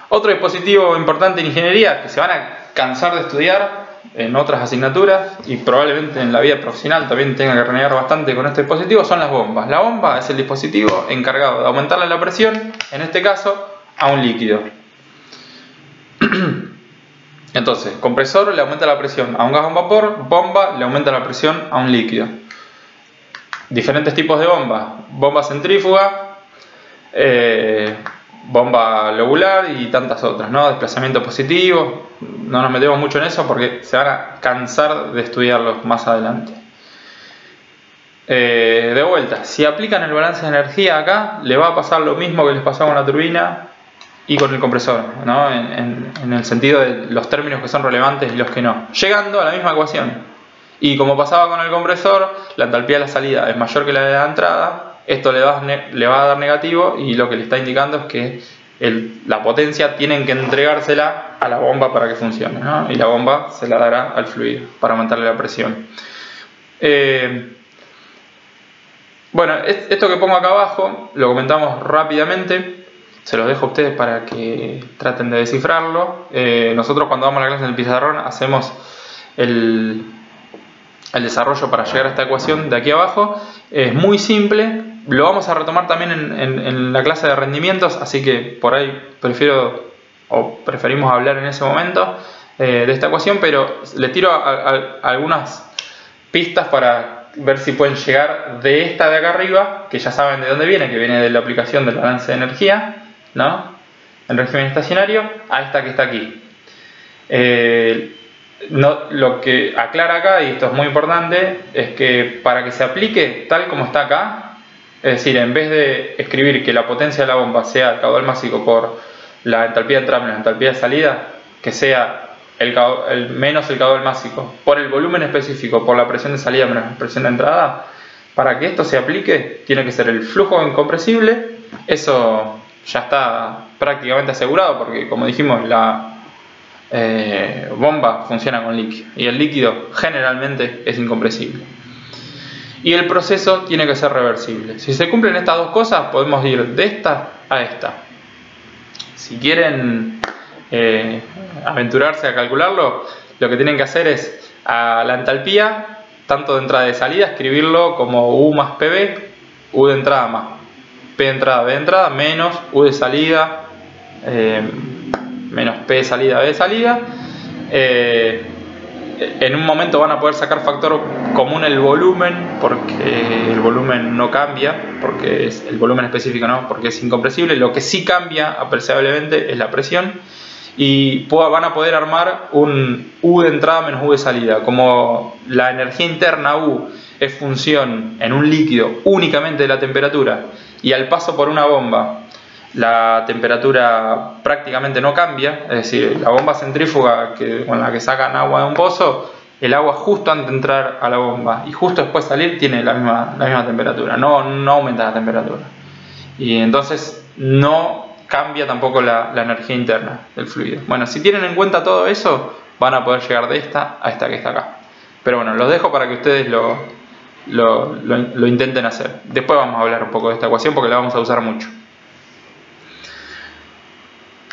otro dispositivo importante en ingeniería que se van a cansar de estudiar en otras asignaturas y probablemente en la vida profesional también tenga que renegar bastante con este dispositivo son las bombas. La bomba es el dispositivo encargado de aumentarle la presión, en este caso, a un líquido. Entonces, compresor le aumenta la presión a un gas con vapor, bomba le aumenta la presión a un líquido. Diferentes tipos de bombas: bomba centrífuga, bomba lobular y tantas otras, ¿no? Desplazamiento positivo. No nos metemos mucho en eso porque se van a cansar de estudiarlos más adelante. De vuelta, si aplican el balance de energía acá, le va a pasar lo mismo que les pasó con la turbina y con el compresor, ¿no? En el sentido de los términos que son relevantes y los que no, llegando a la misma ecuación. Y como pasaba con el compresor, la entalpía de la salida es mayor que la de la entrada. Esto le va a dar negativo y lo que le está indicando es que la potencia tienen que entregársela a la bomba para que funcione, ¿no? Y la bomba se la dará al fluido para aumentarle la presión. Bueno, esto que pongo acá abajo lo comentamos rápidamente, se los dejo a ustedes para que traten de descifrarlo. Nosotros cuando damos la clase en el pizarrón hacemos el desarrollo para llegar a esta ecuación de aquí abajo. Es muy simple, lo vamos a retomar también en la clase de rendimientos, así que por ahí preferimos hablar en ese momento de esta ecuación, pero les tiro algunas pistas para ver si pueden llegar de esta de acá arriba, que ya saben de dónde viene, que viene de la aplicación del balance de energía, ¿no? En régimen estacionario, a esta que está aquí. Lo que aclara acá, y esto es muy importante, es que para que se aplique tal como está acá, es decir, en vez de escribir que la potencia de la bomba sea el caudal másico por la entalpía de entrada menos la entalpía de salida, que sea menos el caudal másico por el volumen específico por la presión de salida menos la presión de entrada, para que esto se aplique tiene que ser el flujo incompresible. Eso ya está prácticamente asegurado porque, como dijimos, la bomba funciona con líquido y el líquido generalmente es incompresible. Y el proceso tiene que ser reversible. Si se cumplen estas dos cosas, podemos ir de esta a esta. Si quieren aventurarse a calcularlo, lo que tienen que hacer es a la entalpía, tanto de entrada y de salida, escribirlo como U más PB, U de entrada más P de entrada, B de entrada, menos U de salida, menos P de salida, B de salida. En un momento van a poder sacar factor común el volumen, porque el volumen no cambia, porque es el volumen específico, ¿no? Porque es incompresible. Lo que sí cambia apreciablemente es la presión, y van a poder armar un U de entrada menos U de salida. Como la energía interna U es función en un líquido únicamente de la temperatura, y al paso por una bomba la temperatura prácticamente no cambia, es decir, la bomba centrífuga con la que sacan agua de un pozo, el agua justo antes de entrar a la bomba y justo después de salir tiene la misma temperatura, no aumenta la temperatura, y entonces no cambia tampoco la energía interna del fluido. Bueno, si tienen en cuenta todo eso, van a poder llegar de esta a esta que está acá. Pero bueno, los dejo para que ustedes lo intenten hacer. Después vamos a hablar un poco de esta ecuación porque la vamos a usar mucho.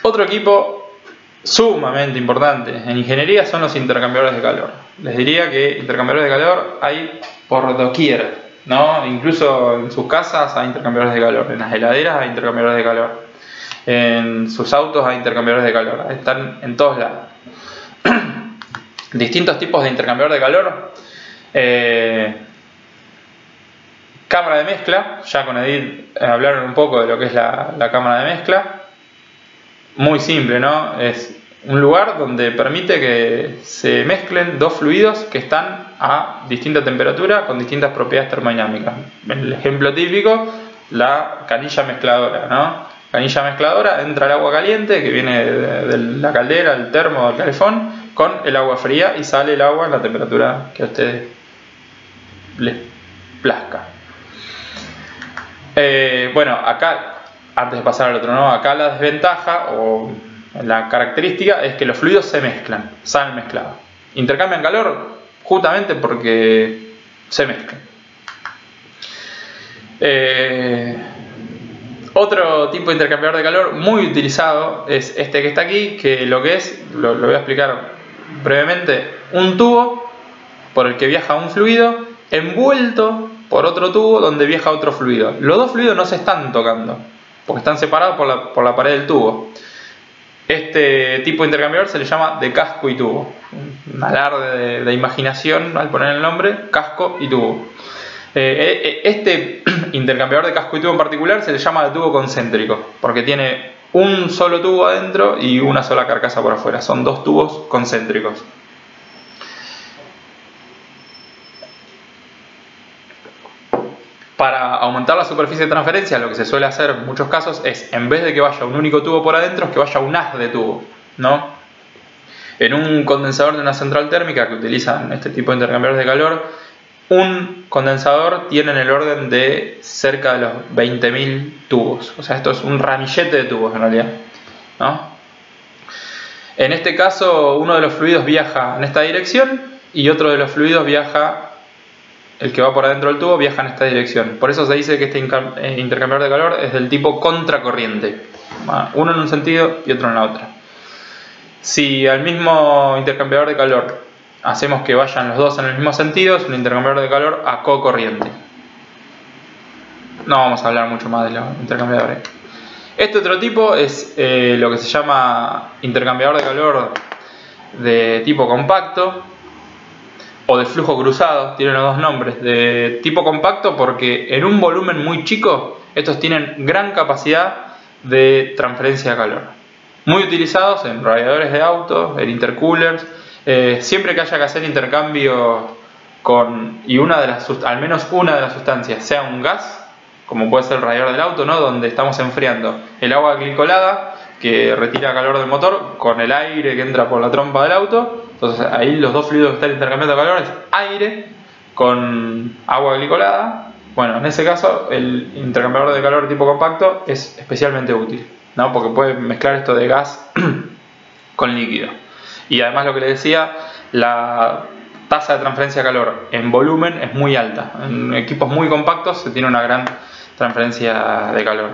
Otro equipo sumamente importante en ingeniería son los intercambiadores de calor. Les diría que intercambiadores de calor hay por doquier, ¿no? Incluso en sus casas hay intercambiadores de calor, en las heladeras hay intercambiadores de calor, en sus autos hay intercambiadores de calor, están en todos lados. Distintos tipos de intercambiador de calor. Cámara de mezcla, ya con Edith hablaron un poco de lo que es la cámara de mezcla. Muy simple, ¿no? Es un lugar donde permite que se mezclen dos fluidos que están a distinta temperatura con distintas propiedades termodinámicas. En el ejemplo típico, la canilla mezcladora, ¿no? Canilla mezcladora, entra el agua caliente que viene de la caldera, del termo, del calefón, con el agua fría y sale el agua en la temperatura que a ustedes les plazca. Bueno, acá, antes de pasar al otro, ¿no? Acá la desventaja o la característica es que los fluidos se mezclan, salen mezclados. Intercambian calor justamente porque se mezclan. Otro tipo de intercambiador de calor muy utilizado es este que está aquí, que lo que es, lo voy a explicar brevemente, un tubo por el que viaja un fluido envuelto por otro tubo donde viaja otro fluido. Los dos fluidos no se están tocando porque están separados por la pared del tubo. Este tipo de intercambiador se le llama de casco y tubo. Un alarde de imaginación al poner el nombre, casco y tubo. Este intercambiador de casco y tubo en particular se le llama de tubo concéntrico porque tiene un solo tubo adentro y una sola carcasa por afuera. Son dos tubos concéntricos. Para aumentar la superficie de transferencia, lo que se suele hacer en muchos casos es, en vez de que vaya un único tubo por adentro, es que vaya un haz de tubo, ¿no? En un condensador de una central térmica que utilizan este tipo de intercambiadores de calor, un condensador tiene en el orden de cerca de los 20.000 tubos. O sea, esto es un ramillete de tubos en realidad, ¿no? En este caso, uno de los fluidos viaja en esta dirección y otro de los fluidos viaja, el que va por adentro del tubo, viaja en esta dirección. Por eso se dice que este intercambiador de calor es del tipo contracorriente. Uno en un sentido y otro en la otra. Si al mismo intercambiador de calor hacemos que vayan los dos en el mismo sentido, es un intercambiador de calor a cocorriente. No vamos a hablar mucho más de los intercambiadores. Este otro tipo es lo que se llama intercambiador de calor de tipo compacto o de flujo cruzado. Tienen los dos nombres. De tipo compacto porque en un volumen muy chico estos tienen gran capacidad de transferencia de calor. Muy utilizados en radiadores de autos, en intercoolers. Siempre que haya que hacer intercambio con al menos una de las sustancias sea un gas, como puede ser el radiador del auto, ¿no? Donde estamos enfriando el agua glicolada que retira calor del motor con el aire que entra por la trompa del auto. Entonces ahí los dos fluidos que están intercambiando calor es aire con agua glicolada. Bueno, en ese caso el intercambiador de calor tipo compacto es especialmente útil, ¿no? Porque puede mezclar esto de gas con líquido. Y además, lo que les decía, la tasa de transferencia de calor en volumen es muy alta. En equipos muy compactos se tiene una gran transferencia de calor.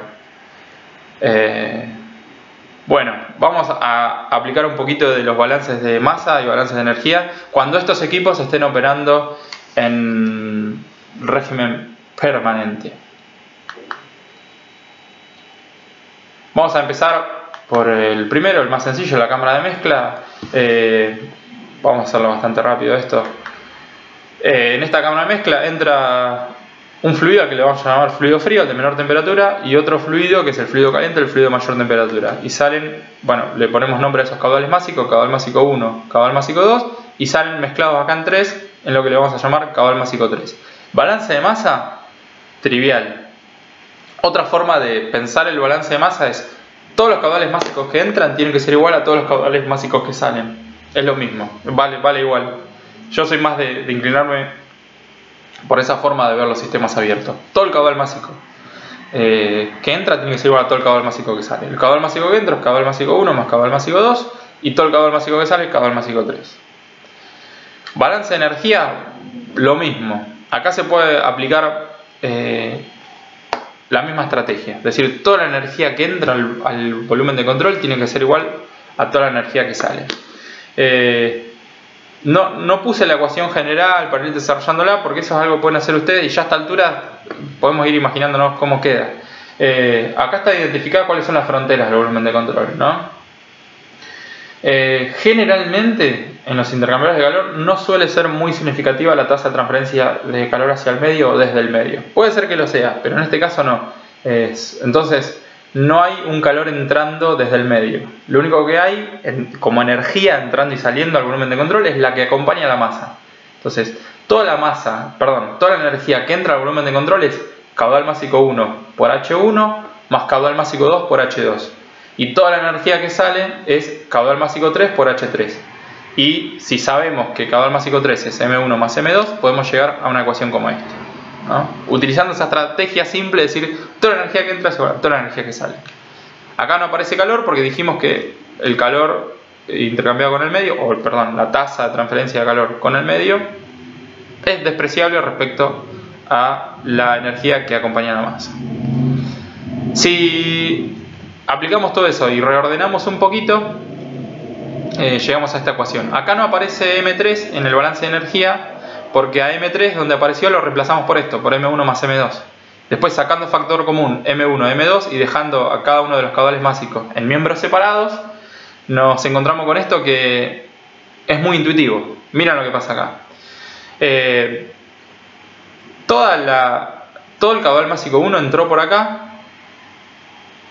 Bueno, vamos a aplicar un poquito de los balances de masa y balances de energía cuando estos equipos estén operando en régimen permanente. Vamos a empezar por el primero, el más sencillo, la cámara de mezcla. Vamos a hacerlo bastante rápido esto. En esta cámara de mezcla entra un fluido al que le vamos a llamar fluido frío, el de menor temperatura, y otro fluido que es el fluido caliente, el fluido de mayor temperatura. Y salen, bueno, le ponemos nombre a esos caudales másicos, caudal másico 1, caudal másico 2, y salen mezclados acá en 3, en lo que le vamos a llamar caudal másico 3. Balance de masa, trivial. Otra forma de pensar el balance de masa es todos los caudales másicos que entran tienen que ser igual a todos los caudales másicos que salen. Es lo mismo, vale igual. Yo soy más de inclinarme por esa forma de ver los sistemas abiertos. Todo el caudal másico que entra tiene que ser igual a todo el caudal másico que sale. El caudal másico que entra es caudal másico 1 más caudal másico 2 y todo el caudal másico que sale es caudal másico 3. Balance de energía, lo mismo. Acá se puede aplicar la misma estrategia. Es decir, toda la energía que entra al volumen de control tiene que ser igual a toda la energía que sale. No puse la ecuación general para ir desarrollándola porque eso es algo que pueden hacer ustedes y ya a esta altura podemos ir imaginándonos cómo queda. Acá está identificada cuáles son las fronteras del volumen de control, ¿no? Generalmente en los intercambiadores de calor no suele ser muy significativa la tasa de transferencia de calor hacia el medio o desde el medio. Puede ser que lo sea, pero en este caso no. Entonces no hay un calor entrando desde el medio. Lo único que hay como energía entrando y saliendo al volumen de control es la que acompaña a la masa. Entonces toda la energía que entra al volumen de control es caudal másico 1 por H1 más caudal másico 2 por H2. Y toda la energía que sale es caudal másico 3 por H3. Y si sabemos que caudal másico 3 es M1 más M2, podemos llegar a una ecuación como esta, ¿no? Utilizando esa estrategia simple de decir toda la energía que entra es igual a toda la energía que sale. Acá no aparece calor porque dijimos que el calor intercambiado con el medio, o perdón, la tasa de transferencia de calor con el medio es despreciable respecto a la energía que acompaña a la masa. Si aplicamos todo eso y reordenamos un poquito, llegamos a esta ecuación. Acá no aparece M3 en el balance de energía porque a M3 donde apareció lo reemplazamos por esto, por M1 más M2. Después sacando factor común M1, M2 y dejando a cada uno de los caudales másicos en miembros separados, nos encontramos con esto que es muy intuitivo. Miren lo que pasa acá. Todo el caudal másico 1 entró por acá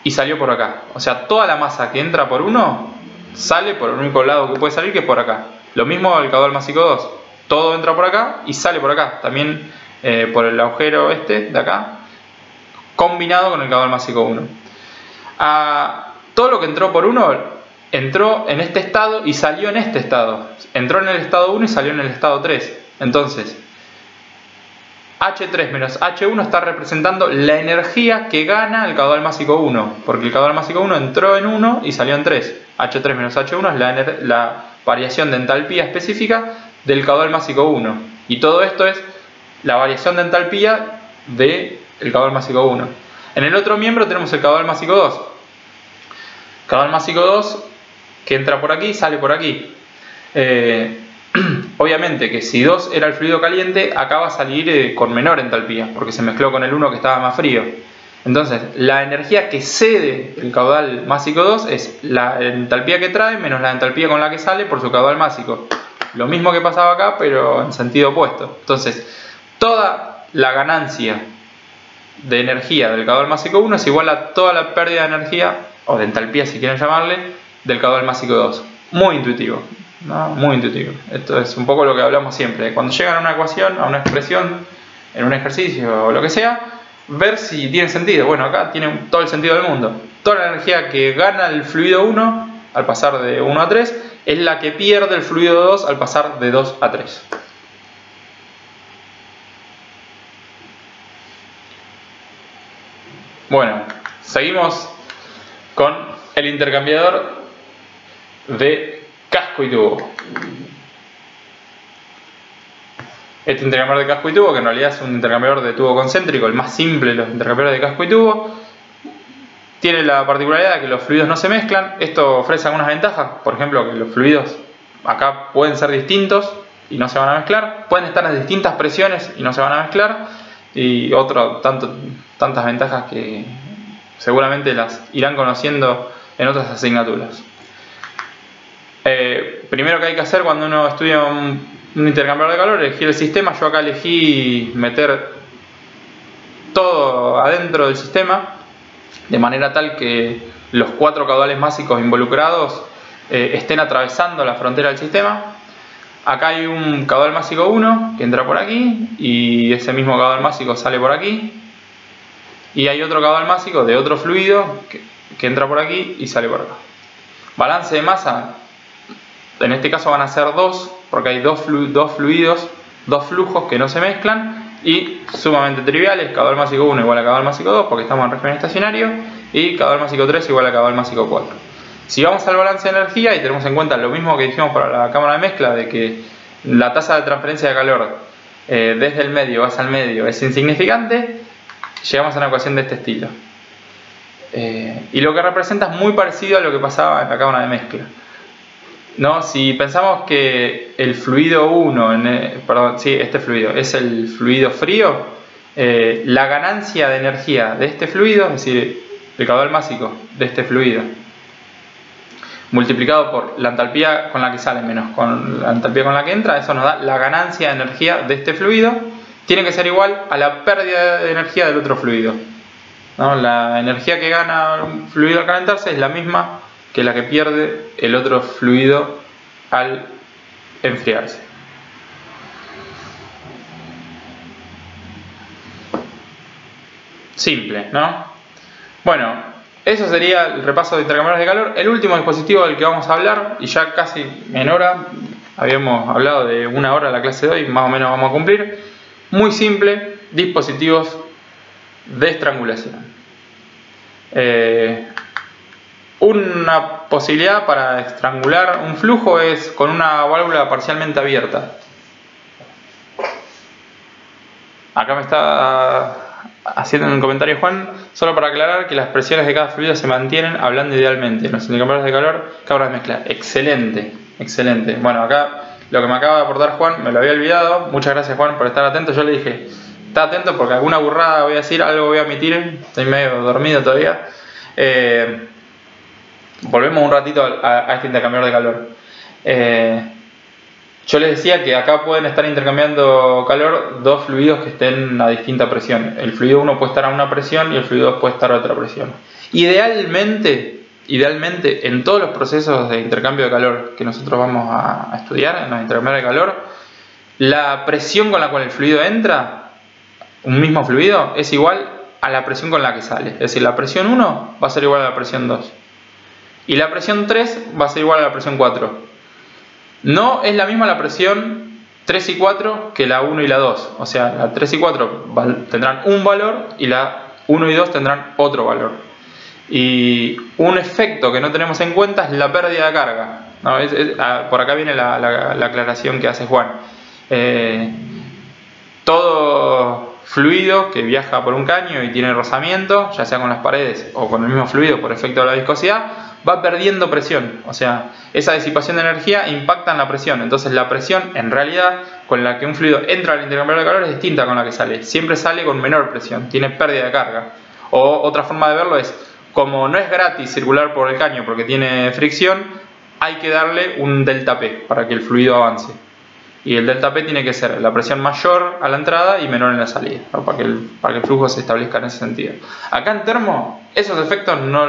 y salió por acá. O sea, toda la masa que entra por 1 sale por el único lado que puede salir, que es por acá. Lo mismo el caudal másico 2. Todo entra por acá y sale por acá. También por el agujero este de acá, combinado con el caudal másico 1. Todo lo que entró por 1 entró en este estado y salió en este estado. Entró en el estado 1 y salió en el estado 3. Entonces, H3 menos H1 está representando la energía que gana el caudal másico 1. Porque el caudal másico 1 entró en 1 y salió en 3. H3 menos H1 es la variación de entalpía específica del caudal másico 1. Y todo esto es la variación de entalpía del caudal másico 1. En el otro miembro tenemos el caudal másico 2. Caudal másico 2 que entra por aquí, sale por aquí. Obviamente que si 2 era el fluido caliente, acá va a salir con menor entalpía, porque se mezcló con el 1 que estaba más frío. Entonces, la energía que cede el caudal másico 2 es la entalpía que trae menos la entalpía con la que sale por su caudal másico. Lo mismo que pasaba acá, pero en sentido opuesto. Entonces, toda la ganancia de energía del caudal másico 1 es igual a toda la pérdida de energía, o de entalpía si quieren llamarle, del caudal másico 2. Muy intuitivo, ¿no? Muy intuitivo. Esto es un poco lo que hablamos siempre. Cuando llegan a una ecuación, a una expresión, en un ejercicio o lo que sea, ver si tiene sentido. Bueno, acá tiene todo el sentido del mundo. Toda la energía que gana el fluido 1 al pasar de 1 a 3 es la que pierde el fluido 2 al pasar de 2 a 3. Bueno, seguimos con el intercambiador de casco y tubo. Este intercambiador de casco y tubo, que en realidad es un intercambiador de tubo concéntrico, el más simple de los intercambiadores de casco y tubo, tiene la particularidad de que los fluidos no se mezclan. Esto ofrece algunas ventajas, por ejemplo, que los fluidos acá pueden ser distintos y no se van a mezclar, pueden estar a distintas presiones y no se van a mezclar, y tantas ventajas que seguramente las irán conociendo en otras asignaturas. Primero que hay que hacer cuando uno estudia un intercambiador de calor, elegir el sistema. Yo acá elegí meter todo adentro del sistema, de manera tal que los 4 caudales másicos involucrados estén atravesando la frontera del sistema. Acá hay un caudal másico 1 que entra por aquí y ese mismo caudal másico sale por aquí. Y hay otro caudal másico de otro fluido que entra por aquí y sale por acá. Balance de masa, en este caso van a ser 2, porque hay dos flujos que no se mezclan, y sumamente triviales: caudal másico 1 igual a caudal másico 2 porque estamos en régimen estacionario, y caudal másico 3 igual a caudal másico 4. Si vamos al balance de energía y tenemos en cuenta lo mismo que dijimos para la cámara de mezcla, de que la tasa de transferencia de calor desde el medio hacia el medio es insignificante, llegamos a una ecuación de este estilo. Y lo que representa es muy parecido a lo que pasaba en la cámara de mezcla, ¿no? Si pensamos que el fluido 1, este fluido es el fluido frío, la ganancia de energía de este fluido, es decir, el caudal másico de este fluido, multiplicado por la entalpía con la que sale menos con la entalpía con la que entra, eso nos da la ganancia de energía de este fluido. Tiene que ser igual a la pérdida de energía del otro fluido, ¿no? La energía que gana un fluido al calentarse es la misma que la que pierde el otro fluido al enfriarse. simple, ¿no? Bueno, eso sería el repaso de intercambiadores de calor. El último dispositivo del que vamos a hablar, y ya casi en hora, habíamos hablado de 1 hora la clase de hoy, más o menos vamos a cumplir. Muy simple, dispositivos de estrangulación. Una posibilidad para estrangular un flujo es con una válvula parcialmente abierta. Acá me está haciendo un comentario Juan, solo para aclarar que las presiones de cada fluido se mantienen hablando idealmente. Los intercambiadores de calor, cabras de mezcla. Excelente, excelente. Bueno, acá lo que me acaba de aportar Juan, me lo había olvidado. Muchas gracias Juan por estar atento. Yo le dije, está atento porque alguna burrada voy a decir, algo voy a emitir. Estoy medio dormido todavía. Volvemos un ratito a este intercambiador de calor. Yo les decía que acá pueden estar intercambiando calor dos fluidos que estén a distinta presión. El fluido 1 puede estar a una presión y el fluido 2 puede estar a otra presión. Idealmente, en todos los procesos de intercambio de calor que nosotros vamos a estudiar, en los intercambiadores de calor, la presión con la cual el fluido entra, un mismo fluido, es igual a la presión con la que sale. Es decir, la presión 1 va a ser igual a la presión 2. Y la presión 3 va a ser igual a la presión 4. No es la misma la presión 3 y 4 que la 1 y la 2. O sea, la 3 y 4 tendrán un valor y la 1 y 2 tendrán otro valor. Y un efecto que no tenemos en cuenta es la pérdida de carga, ¿no? Por acá viene la aclaración que hace Juan. Todo fluido que viaja por un caño y tiene rozamiento, ya sea con las paredes o con el mismo fluido por efecto de la viscosidad, va perdiendo presión. O sea, esa disipación de energía impacta en la presión. Entonces la presión, en realidad, con la que un fluido entra al intercambiador de calor es distinta con la que sale. Siempre sale con menor presión, tiene pérdida de carga. O otra forma de verlo es, como no es gratis circular por el caño porque tiene fricción, hay que darle un delta P para que el fluido avance. Y el delta P tiene que ser la presión mayor a la entrada y menor en la salida, ¿no? para que el flujo se establezca en ese sentido. Acá en termo, esos efectos no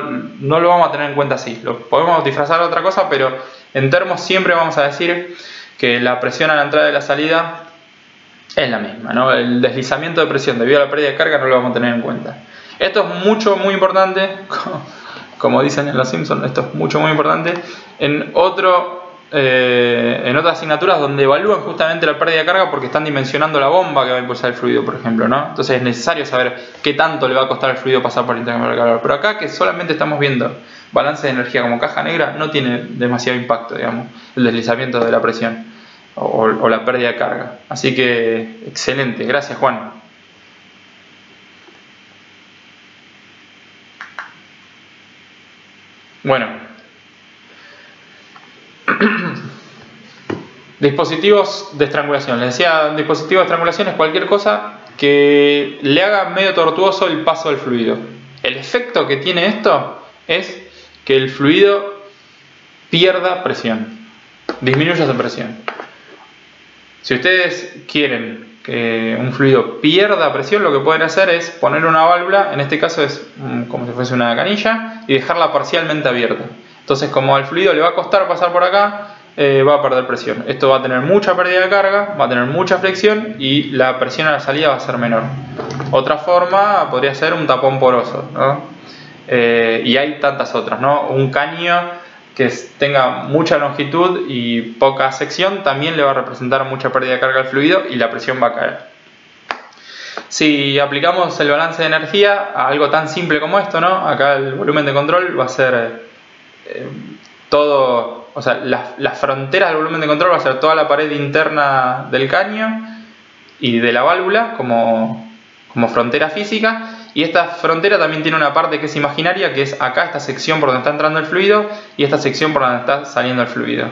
lo vamos a tener en cuenta así. Lo podemos disfrazar de otra cosa, pero en termo siempre vamos a decir que la presión a la entrada y la salida es la misma, ¿no? El deslizamiento de presión debido a la pérdida de carga no lo vamos a tener en cuenta. Esto es muy importante, como dicen en Los Simpsons, esto es muy importante. En otras asignaturas donde evalúan justamente la pérdida de carga porque están dimensionando la bomba que va a impulsar el fluido, por ejemplo, ¿no? Entonces es necesario saber qué tanto le va a costar al fluido pasar por el intercambiador de calor. Pero acá, que solamente estamos viendo balance de energía como caja negra, no tiene demasiado impacto, digamos, el deslizamiento de la presión o la pérdida de carga. Así que excelente, gracias Juan. Bueno, dispositivos de estrangulación. Les decía, dispositivo de estrangulación es cualquier cosa que le haga medio tortuoso el paso del fluido. El efecto que tiene esto es que el fluido pierda presión, disminuya su presión. Si ustedes quieren que un fluido pierda presión, lo que pueden hacer es poner una válvula, en este caso es como si fuese una canilla, y dejarla parcialmente abierta. Entonces, como al fluido le va a costar pasar por acá, va a perder presión. Esto va a tener mucha pérdida de carga, va a tener mucha flexión y la presión a la salida va a ser menor. Otra forma podría ser un tapón poroso, ¿no? Y hay tantas otras, ¿no? Un caño que tenga mucha longitud y poca sección también le va a representar mucha pérdida de carga al fluido y la presión va a caer. Si aplicamos el balance de energía a algo tan simple como esto, ¿no? Acá el volumen de control va a ser todo, o sea, las fronteras del volumen de control va a ser toda la pared interna del caño y de la válvula como frontera física. Y esta frontera también tiene una parte que es imaginaria, que es acá esta sección por donde está entrando el fluido y esta sección por donde está saliendo el fluido.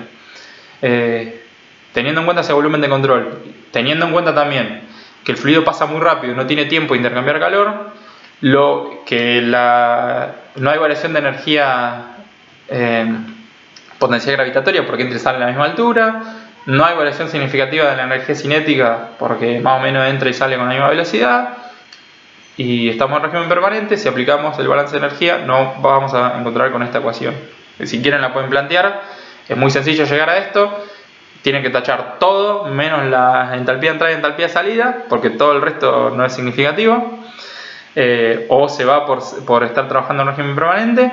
Teniendo en cuenta ese volumen de control, teniendo en cuenta también que el fluido pasa muy rápido y no tiene tiempo de intercambiar calor, no hay variación de energía potencial gravitatoria porque entra y sale a la misma altura, no hay variación significativa de la energía cinética porque más o menos entra y sale con la misma velocidad. Y estamos en régimen permanente. Si aplicamos el balance de energía no vamos a encontrar con esta ecuación. Si quieren la pueden plantear, es muy sencillo llegar a esto. Tienen que tachar todo menos la entalpía de entrada y entalpía de salida porque todo el resto no es significativo. o se va por estar trabajando en régimen permanente.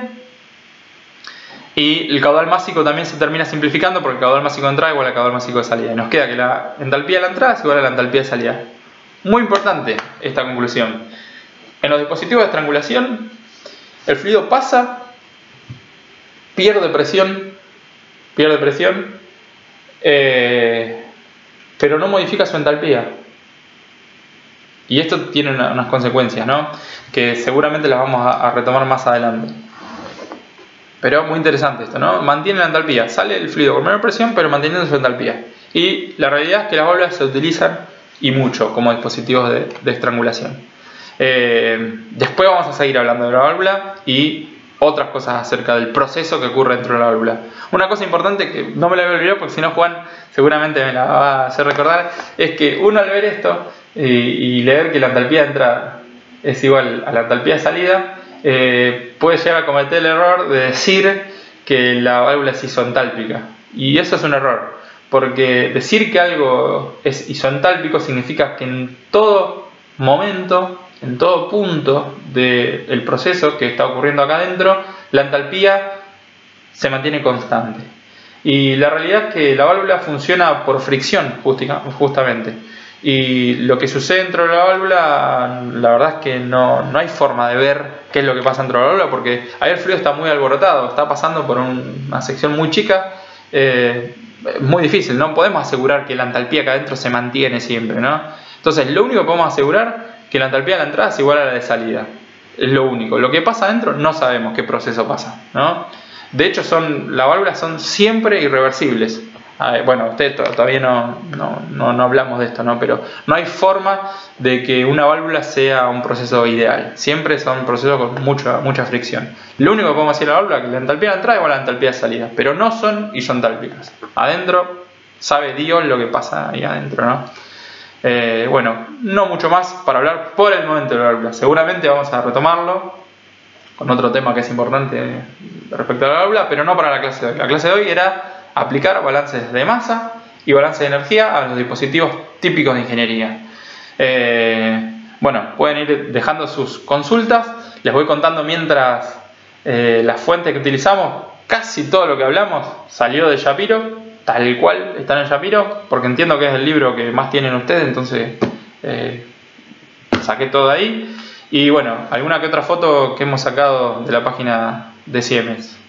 Y el caudal másico también se termina simplificando porque el caudal másico de entrada es igual al caudal másico de salida. Y nos queda que la entalpía de la entrada es igual a la entalpía de salida. Muy importante esta conclusión. En los dispositivos de estrangulación, el fluido pasa, pierde presión, pero no modifica su entalpía. Y esto tiene unas consecuencias, ¿no? Que seguramente las vamos a retomar más adelante. Pero muy interesante esto, ¿no? Mantiene la entalpía, sale el fluido con menor presión, pero manteniendo su entalpía. Y la realidad es que las válvulas se utilizan y mucho como dispositivos de estrangulación. Después vamos a seguir hablando de la válvula y otras cosas acerca del proceso que ocurre dentro de la válvula. Una cosa importante que no me la voy a olvidar porque si no Juan seguramente me la va a hacer recordar, es que uno al ver esto y leer que la entalpía de entrada es igual a la entalpía de salida, puede llegar a cometer el error de decir que la válvula es isentálpica. Y eso es un error, porque decir que algo es isentálpico significa que en todo momento, en todo punto del proceso que está ocurriendo acá adentro, la entalpía se mantiene constante. Y la realidad es que la válvula funciona por fricción, justamente. Y lo que sucede dentro de la válvula, la verdad es que no hay forma de ver qué es lo que pasa dentro de la válvula, porque ahí el fluido está muy alborotado, está pasando por una sección muy chica, muy difícil, no podemos asegurar que la entalpía acá adentro se mantiene siempre, ¿no? Entonces lo único que podemos asegurar es que la entalpía de la entrada es igual a la de salida, es lo único. Lo que pasa adentro no sabemos qué proceso pasa, ¿no? De hecho las válvulas son siempre irreversibles. Bueno, ustedes todavía no hablamos de esto, ¿no? Pero no hay forma de que una válvula sea un proceso ideal. Siempre son procesos con mucha fricción. Lo único que podemos decir a la válvula es que la entalpía de entrada es igual a la entalpía de salida, pero no son isentálpicas. Adentro sabe Dios lo que pasa ahí adentro, ¿no? Bueno, no mucho más para hablar por el momento de la válvula. Seguramente vamos a retomarlo con otro tema que es importante respecto a la válvula, pero no para la clase de hoy. La clase de hoy era aplicar balances de masa y balance de energía a los dispositivos típicos de ingeniería. Bueno, pueden ir dejando sus consultas. Les voy contando mientras las fuentes que utilizamos. Casi todo lo que hablamos salió de Shapiro, tal cual está en Shapiro, porque entiendo que es el libro que más tienen ustedes, entonces saqué todo de ahí. Y bueno, alguna que otra foto que hemos sacado de la página de Siemens.